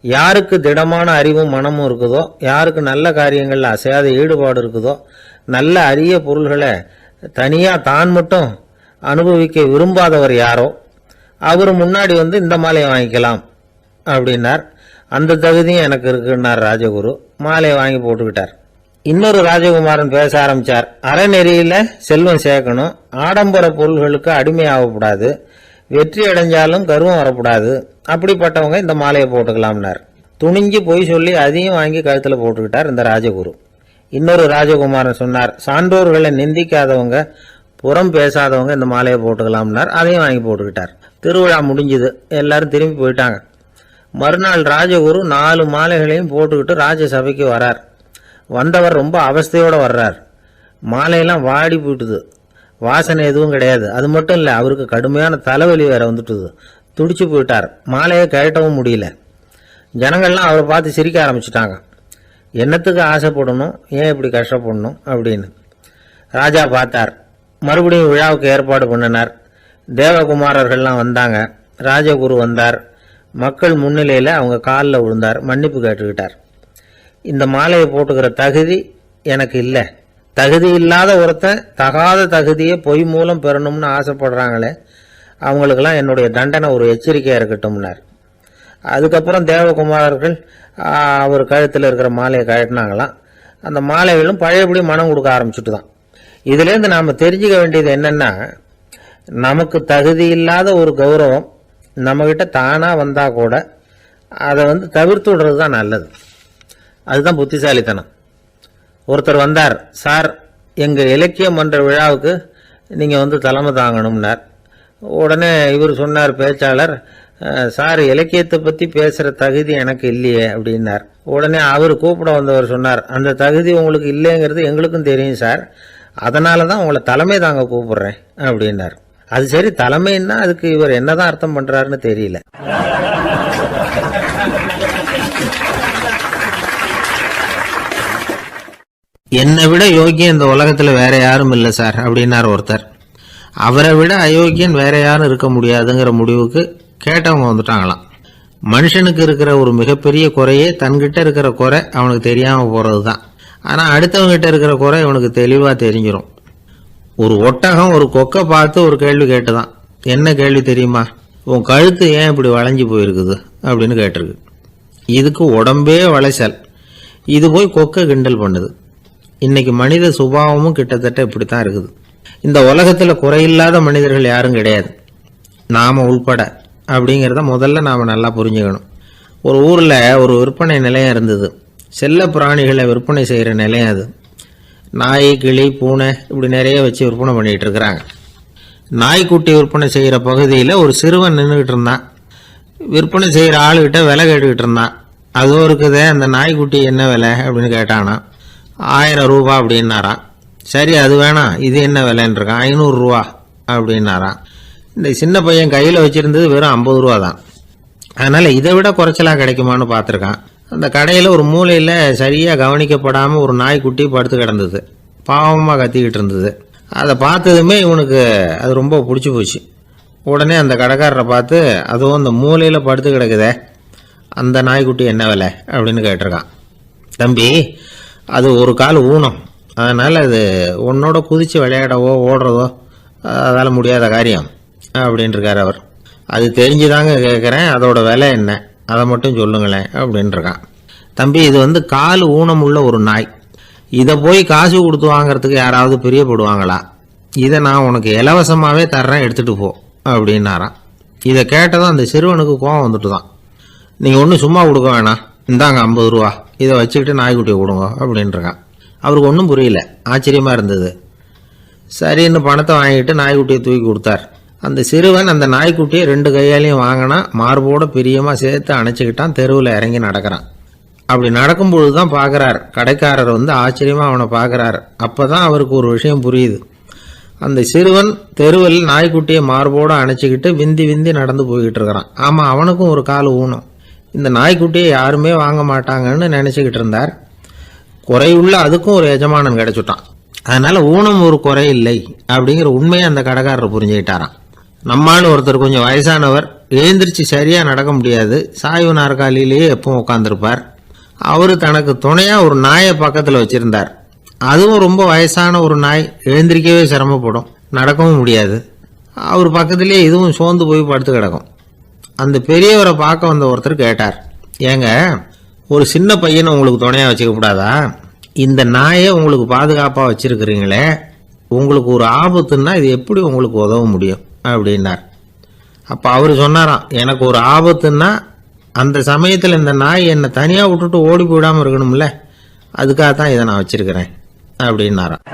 யாருக்கு திடமான அறிவும் மனமும் இருக்குதோ, யாருக்கு நல்ல காரியங்களில் அசையாத ஈடுபாடு இருக்குதோ, நல்ல அரிய பொருள்களை தனியாக தான் மட்டும் அனுபவிக்க விரும்பாதவர் யாரோ அவர் முன்னாடி இந்த மாலையை வாங்கிக்கலாம் அப்படின்னார். அந்த தகுதியும் எனக்கு இருக்குன்னார் ராஜகுரு. மாலையை வாங்கி போட்டுக்கிட்டார். இன்னொரு ராஜகுமாரன் பேச ஆரம்பித்தார். அறநெறியில் செல்வம் சேர்க்கணும், ஆடம்பர பொருள்களுக்கு அடிமையாகக்கூடாது, வெற்றி அடைஞ்சாலும் கர்வம் வரக்கூடாது, அப்படிப்பட்டவங்க இந்த மாலையை போட்டுக்கலாம்னார். துணிஞ்சு பொய் சொல்லி அதையும் வாங்கி கழுத்தில் போட்டுக்கிட்டார் இந்த ராஜகுரு. இன்னொரு ராஜகுமாரன் சொன்னார். சான்றோர்களை நிந்திக்காதவங்க, புறம் பேசாதவங்க இந்த மாலையை போட்டுக்கலாம்னார். அதையும் வாங்கி போட்டுக்கிட்டார். திருவிழா முடிஞ்சுது, எல்லாரும் திரும்பி போயிட்டாங்க. மறுநாள் ராஜகுரு 4 மாலைகளையும் போட்டுக்கிட்டு ராஜசபைக்கு வரார். வந்தவர் ரொம்ப அவஸ்தையோடு வர்றார். மாலையெல்லாம் வாடி போயிட்டுது, வாசனை எதுவும் கிடையாது. அது மட்டும் இல்லை, அவருக்கு கடுமையான தலைவலி வேற வந்துட்டுது. துடிச்சு போயிட்டார். மாலையை கழட்டவும் முடியல. ஜனங்கள்லாம் அவரை பார்த்து சிரிக்க ஆரம்பிச்சிட்டாங்க. என்னத்துக்கு ஆசைப்படணும், ஏன் இப்படி கஷ்டப்படணும் அப்படின்னு. ராஜா பார்த்தார். மறுபடியும் விழாவுக்கு ஏற்பாடு பண்ணினார். தேவகுமாரர்கள்லாம் வந்தாங்க. ராஜகுரு வந்தார். மக்கள் முன்னிலையில் அவங்க காலில் விழுந்தார், மன்னிப்பு கேட்டுக்கிட்டார். இந்த மாலையை போட்டுக்கிற தகுதி எனக்கு இல்லை. தகுதி இல்லாத ஒருத்தன் தகாத தகுதியை பொய் மூலம் பெறணும்னு ஆசைப்படுறாங்களே, அவங்களுக்கெல்லாம் என்னுடைய தண்டனை ஒரு எச்சரிக்கையாக இருக்கட்டும்னார். அதுக்கப்புறம் தேவகுமாரர்கள் அவர் கழுத்தில் இருக்கிற மாலையை கழட்டினாங்களாம். அந்த மாலைகளும் பழையபடி மனம் கொடுக்க ஆரம்பிச்சுட்டு தான். இதுலேருந்து நாம் தெரிஞ்சுக்க வேண்டியது என்னென்னா, நமக்கு தகுதி இல்லாத ஒரு கௌரவம் நம்மக்கிட்ட தானாக வந்தால் கூட அதை தவிர்த்து விடுறது தான் நல்லது. அதுதான் புத்திசாலித்தனம். ஒருத்தர் வந்தார். சார், எங்கள் இலக்கிய மன்ற விழாவுக்கு நீங்கள் தலைமை தாங்கணும்னார். உடனே இவர் சொன்னார், பேச்சாளர், சார், இலக்கியத்தை பற்றி பேசுகிற தகுதி எனக்கு இல்லையே அப்படின்னார். உடனே அவர் கூப்பிட வந்தவர் சொன்னார், அந்த தகுதி உங்களுக்கு இல்லைங்கிறது எங்களுக்கும் தெரியும் சார், அதனால தான் உங்களை தலைமை தாங்க கூப்பிடுறேன் அப்படின்னார். அது சரி, தலைமைன்னா அதுக்கு இவர் என்னதான் அர்த்தம் பண்ணுறாருன்னு தெரியல. என்னை விட யோகியம் இந்த உலகத்தில் வேற யாரும் இல்லை சார் அப்படின்னார் ஒருத்தர். அவரை விட அயோக்கியன் வேற யாரும் இருக்க முடியாதுங்கிற முடிவுக்கு கேட்டவங்க வந்துட்டாங்களாம். மனுஷனுக்கு இருக்கிற ஒரு மிகப்பெரிய குறையே தன்கிட்ட இருக்கிற குறை அவனுக்கு தெரியாமல் போகிறது தான். ஆனால் அடுத்தவங்கிட்ட இருக்கிற குறை இவனுக்கு தெளிவாக தெரிஞ்சிடும். ஒரு ஒட்டகம் ஒரு கொக்கை பார்த்து ஒரு கேள்வி கேட்டுதான். என்ன கேள்வி தெரியுமா? உன் கழுத்து ஏன் இப்படி வளைஞ்சு போயிருக்குது அப்படின்னு கேட்டிருக்கு. இதுக்கு உடம்பே வளைச்சல். இது போய் கொக்கை கிண்டல் பண்ணுது. இன்னைக்கு மனித சுபாவமும் கிட்டத்தட்ட இப்படித்தான் இருக்குது. இந்த உலகத்தில் குறையில்லாத மனிதர்கள் யாரும் கிடையாது, நாம உள்பட. அப்படிங்கிறத முதல்ல நாம் நல்லா புரிஞ்சுக்கணும். ஒரு ஊரில் ஒரு விற்பனை நிலையம் இருந்தது. செல்ல பிராணிகளை விற்பனை செய்கிற நிலையம் அது. நாய், கிளி, பூனை இப்படி நிறைய வச்சு விற்பனை பண்ணிகிட்டு இருக்கிறாங்க. நாய்க்குட்டி விற்பனை செய்கிற பகுதியில் ஒரு சிறுவன் நின்றுக்கிட்டு இருந்தான். விற்பனை செய்கிற ஆளுகிட்ட விலை கேட்டுக்கிட்டு இருந்தான். அதுவும் இருக்குதே, அந்த நாய்க்குட்டி என்ன விலை அப்படின்னு கேட்டானா. 1000 ரூபா அப்படின்னாரான். சரி, அது வேணாம், இது என்ன விலைன்னு இருக்கான். 500 ரூபா அப்படின்னாரான். இந்த சின்ன பையன் கையில் வச்சுருந்தது வெறும் 50 ரூபா தான். அதனால் இதை விட குறைச்சலாக கிடைக்குமான்னு பார்த்துருக்கான். அந்த கடையில் ஒரு மூலையில் சரியாக கவனிக்கப்படாமல் ஒரு நாய்க்குட்டி படுத்து கிடந்தது. பாவமாக கத்திக்கிட்டு இருந்தது. அதை பார்த்ததுமே இவனுக்கு அது ரொம்ப பிடிச்சி போச்சு. உடனே அந்த கடைக்காரரை பார்த்து, அதுவும் அந்த மூலையில் படுத்து கிடக்குதே அந்த நாய்க்குட்டி என்ன விலை அப்படின்னு கேட்டிருக்கான். தம்பி, அது ஒரு கால் ஊனம், அதனால் அது உன்னோட குதித்து விளையாடவோ ஓடுறதோ அதால் முடியாத காரியம் அப்படின்ட்டுருக்கார் அவர். அது தெரிஞ்சுதாங்க கேட்குறேன், அதோட விலை என்ன, அதை மட்டும் சொல்லுங்களேன் அப்படின்ட்டுருக்கான். தம்பி, இது கால் ஊனம் உள்ள ஒரு நாய். இதை போய் காசு கொடுத்து வாங்கிறதுக்கு யாராவது பிரியப்படுவாங்களா? இதை நான் உனக்கு இலவசமாகவே தர்றேன், எடுத்துகிட்டு போ அப்படின்னாரான். இதை கேட்டதும் அந்த சிறுவனுக்கு கோவம் வந்துட்டு தான். நீங்கள் ஒன்றும் சும்மா கொடுக்க வேணாம், இந்தாங்க 50 ரூபா, இதை வச்சுக்கிட்டு நாய்க்குட்டியை கொடுங்க அப்படின்ட்டுருக்கான். அவருக்கு ஒன்றும் புரியல, ஆச்சரியமாக இருந்தது. சரின்னு பணத்தை வாங்கிட்டு நாய்க்குட்டியை தூக்கி கொடுத்தார். அந்த சிறுவன் அந்த நாய்க்குட்டியை 2 கையாலையும் வாங்கினா, மார்போட பிரியமாக சேர்த்து அணைச்சிக்கிட்டான். தெருவில் இறங்கி நடக்கிறான். அப்படி நடக்கும்பொழுது தான் பார்க்குறார், கடைக்காரர் ஆச்சரியமாக அவனை பார்க்குறார். அப்போ தான் அவருக்கு ஒரு விஷயம் புரியுது. அந்த சிறுவன் தெருவில் நாய்க்குட்டியை மார்போடு அணைச்சிக்கிட்டு விந்தி விந்தி நடந்து போய்கிட்டு இருக்கிறான். ஆமாம், அவனுக்கும் ஒரு கால் ஊனம். இந்த நாய்க்குட்டியை யாருமே வாங்க மாட்டாங்கன்னு நினச்சிக்கிட்டு இருந்தார். குறையுள்ள அதுக்கும் ஒரு எஜமானன் கிடைச்சுட்டான். அதனால ஊனம் ஒரு குறை இல்லை அப்படிங்கிற உண்மையை அந்த கடைக்காரர் புரிஞ்சுக்கிட்டாராம். நம்மால் ஒருத்தர் கொஞ்சம் வயசானவர், எழுந்திரிச்சு சரியா நடக்க முடியாது, சாய்வு நாற்காலியிலேயே எப்பவும் உட்காந்துருப்பார். அவரு தனக்கு துணையா ஒரு நாயை பக்கத்தில் வச்சிருந்தார். அதுவும் ரொம்ப வயசான ஒரு நாய், எழுந்திரிக்கவே சிரமப்படும், நடக்கவும் முடியாது. அவர் பக்கத்திலேயே இதுவும் சோர்ந்து போய் படுத்து கிடக்கும். அந்த பெரியவரை பார்க்க வந்த ஒருத்தர் கேட்டார், ஏங்க ஒரு சின்ன பையனை உங்களுக்கு துணையா வச்சுக்க கூடாதா? இந்த நாயை உங்களுக்கு பாதுகாப்பாக வச்சிருக்கிறீங்களே, உங்களுக்கு ஒரு ஆபத்துன்னா இது எப்படி உங்களுக்கு உதவ முடியும் அப்படின்னார். அப்போ அவர் சொன்னாராம், எனக்கு ஒரு ஆபத்துன்னா அந்த சமயத்தில் இந்த நாய் என்னை தனியாக விட்டுட்டு ஓடி போயிடாமல் இருக்கணும்ல, அதுக்காக தான் இதை நான் வச்சிருக்கிறேன் அப்படின்னாராம்.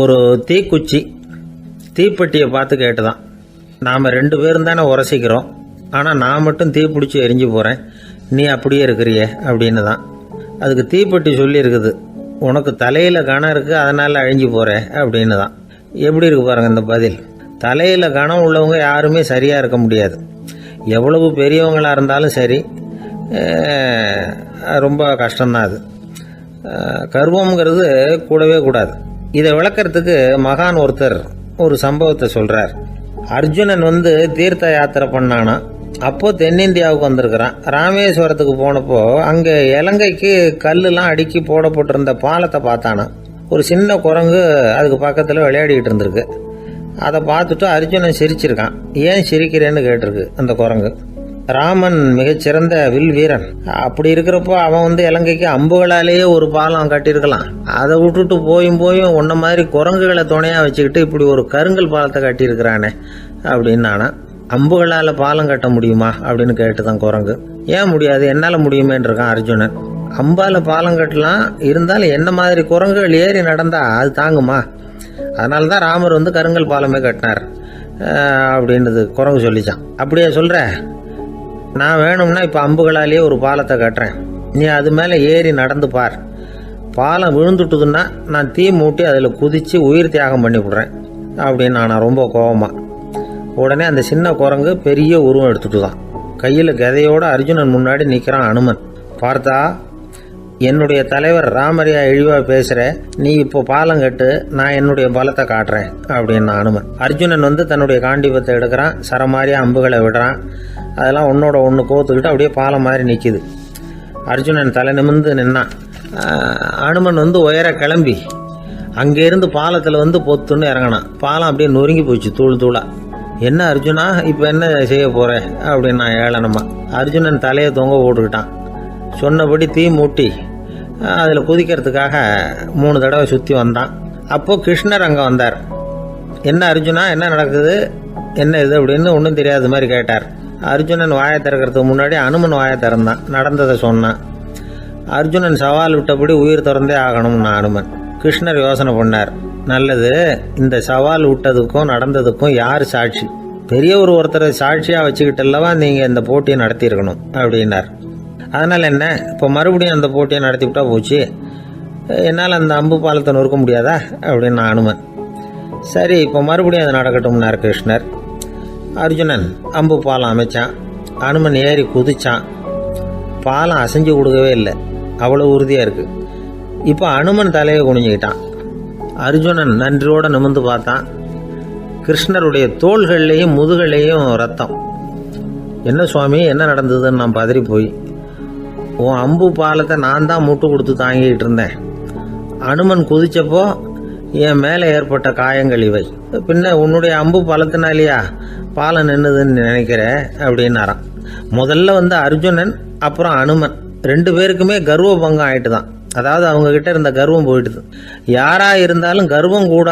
ஒரு தீக்குச்சி தீப்பெட்டியை பார்த்து கேட்டுதான், நாம் 2 பேரும் தானே உரசிக்கிறோம், ஆனால் நான் மட்டும் தீ பிடிச்சி எரிஞ்சு போகிறேன், நீ அப்படியே இருக்கிறியே அப்படின்னு தான். அதுக்கு தீப்பெட்டி சொல்லியிருக்குது, உனக்கு தலையில் கணம் இருக்குது அதனால் அழிஞ்சு போகிற அப்படின்னு தான். எப்படி இருக்கு பாருங்கள் இந்த பதில். தலையில் கணம் உள்ளவங்க யாருமே சரியாக இருக்க முடியாது. எவ்வளவு பெரியவங்களாக இருந்தாலும் சரி, ரொம்ப கஷ்டம்தான் அது. கர்வம்ங்கிறது கூடவே கூடாது. இதை விளக்கறதுக்கு மகான் ஒருத்தர் ஒரு சம்பவத்தை சொல்கிறார். அர்ஜுனன் தீர்த்த யாத்திரை பண்ணானா. அப்போ தென்னிந்தியாவுக்கு வந்திருக்கிறான். ராமேஸ்வரத்துக்கு போனப்போ அங்கே இலங்கைக்கு கல்லுலாம் அடுக்கி போடப்பட்டிருந்த பாலத்தை பார்த்தானா. ஒரு சின்ன குரங்கு அதுக்கு பக்கத்தில் விளையாடிக்கிட்டு இருந்திருக்கு. அதை பார்த்துட்டு அர்ஜுனன் சிரிச்சிருக்கான். ஏன் சிரிக்கிறேன்னு கேட்டிருக்கு அந்த குரங்கு. ராமன் மிகச்சிறந்த வில் வீரன், அப்படி இருக்கிறப்போ அவன் இலங்கைக்கு அம்புகளாலேயே ஒரு பாலம் கட்டியிருக்கலாம். அதை விட்டுட்டு போயும் உன்ன மாதிரி குரங்குகளை துணையாக வச்சுக்கிட்டு இப்படி ஒரு கருங்கல் பாலத்தை கட்டியிருக்கிறானே அப்படின்னு நானா. அம்புகளால் பாலம் கட்ட முடியுமா அப்படின்னு கேட்டுதான் குரங்கு. ஏன் முடியாது, என்னால் முடியுமேன்னு இருக்கான் அர்ஜுனன். அம்பால் பாலம் கட்டலாம், இருந்தாலும் என்ன மாதிரி குரங்குகள் ஏறி நடந்தா அது தாங்குமா? அதனால தான் ராமர் கருங்கல் பாலமே கட்டினார் அப்படின்றது குரங்கு சொல்லிச்சான். அப்படியே சொல்கிற, நான் வேணும்னா இப்போ அம்புகளாலேயே ஒரு பாலத்தை கட்டுறேன், நீ அது மேலே ஏறி நடந்து பார். பாலம் விழுந்துட்டுதுன்னா நான் தீ மூட்டி அதில் குதித்து உயிர் தியாகம் பண்ணி விட்றேன் அப்படின்னு நான் ரொம்ப கோபமா. உடனே அந்த சின்ன குரங்கு பெரிய உருவம் எடுத்துட்டு தான் கையில் கதையோட அர்ஜுனன் முன்னாடி நிற்கிறான் அனுமன். பார்த்தா, என்னுடைய தலைவர் ராமரையா இழிவாக பேசுகிற, நீ இப்போ பாலம் கட்டு, நான் என்னுடைய பலத்தை காட்டுறேன் அப்படின்னு அனுமன். அர்ஜுனன் தன்னுடைய காண்டிபத்தை எடுக்கிறான், சரமாரியா அம்புகளை விடுறான். அதெல்லாம் ஒன்னோட ஒன்று கோத்துக்கிட்டு அப்படியே பாலம் மாதிரி நிற்கிது. அர்ஜுனன் தலை நிமிர்ந்து நின்னான். அனுமன் உயர கிளம்பி அங்கேருந்து பாலத்தில் பொத்துன்னு இறங்கினான். பாலம் அப்படியே நொறுங்கி போச்சு தூள் தூளா. என்ன அர்ஜுனா, இப்போ என்ன செய்ய போற அப்படின்னு நான் ஏளனமா. அர்ஜுனன் தலையை தொங்க போட்டுக்கிட்டான். சொன்னபடி தீ மூட்டி அதில் குதிக்கிறதுக்காக 3 தடவை சுற்றி வந்தான். அப்போது கிருஷ்ணர் அங்கே வந்தார். என்ன அர்ஜுனா, என்ன நடக்குது, என்ன இது அப்படின்னு ஒன்றும் தெரியாத மாதிரி கேட்டார். அர்ஜுனன் வாயை திறக்கிறதுக்கு முன்னாடி அனுமன் வாயை திறந்தான், நடந்ததை சொன்னான். அர்ஜுனன் சவால் விட்டபடி உயிர் திறந்தே ஆகணும்னு அனுமன். கிருஷ்ணர் யோசனை பண்ணார். நல்லது, இந்த சவால் விட்டதுக்கும் நடந்ததுக்கும் யார் சாட்சி? பெரிய ஒருத்தரை சாட்சியாக வச்சுக்கிட்டல்லவா நீங்கள் இந்த போட்டியை நடத்தியிருக்கணும் அப்படின்னார். அதனால் என்ன, இப்போ மறுபடியும் அந்த போட்டியை நடத்தி விட்டா போச்சு, என்னால் அந்த அம்பு பாலத்தை நொறுக்க முடியாதா அப்படின்னு அனுமன். சரி, இப்போ மறுபடியும் அது நடக்கட்டும்னார் கிருஷ்ணர். அர்ஜுனன் அம்பு பாலம் அமைச்சான். அனுமன் ஏறி குதிச்சான். பாலம் அசைஞ்சு கொடுக்கவே இல்லை, அவ்வளோ உறுதியாக இருக்குது. இப்போ அனுமன் தலையை குனிஞ்சுக்கிட்டான். அர்ஜுனன் நன்றியோடு நிமிர்ந்து பார்த்தான். கிருஷ்ணருடைய தோள்கள்லேயும் முதுகள்லேயும் ரத்தம். என்ன சுவாமி, என்ன நடந்ததுன்னு நான் பதறி போய், உன் அம்பு பாலத்தை நான் தான் முட்டு கொடுத்து தாங்கிட்டு இருந்தேன். அனுமன் குதிச்சப்போ என் மேலே ஏற்பட்ட காயங்கள் இவை. பின்ன உன்னுடைய அம்பு பாலத்தினாலேயா பாலம் நின்னுதுன்னு நினைக்கிற அப்படின்னாராம். முதல்ல அர்ஜுனன் அப்புறம் அனுமன் 2 பேருக்குமே கர்வ பங்கம் ஆயிட்டு தான். அதாவது அவங்க கிட்ட இருந்த கர்வம் போயிட்டுது. யாரா இருந்தாலும் கர்வம் கூட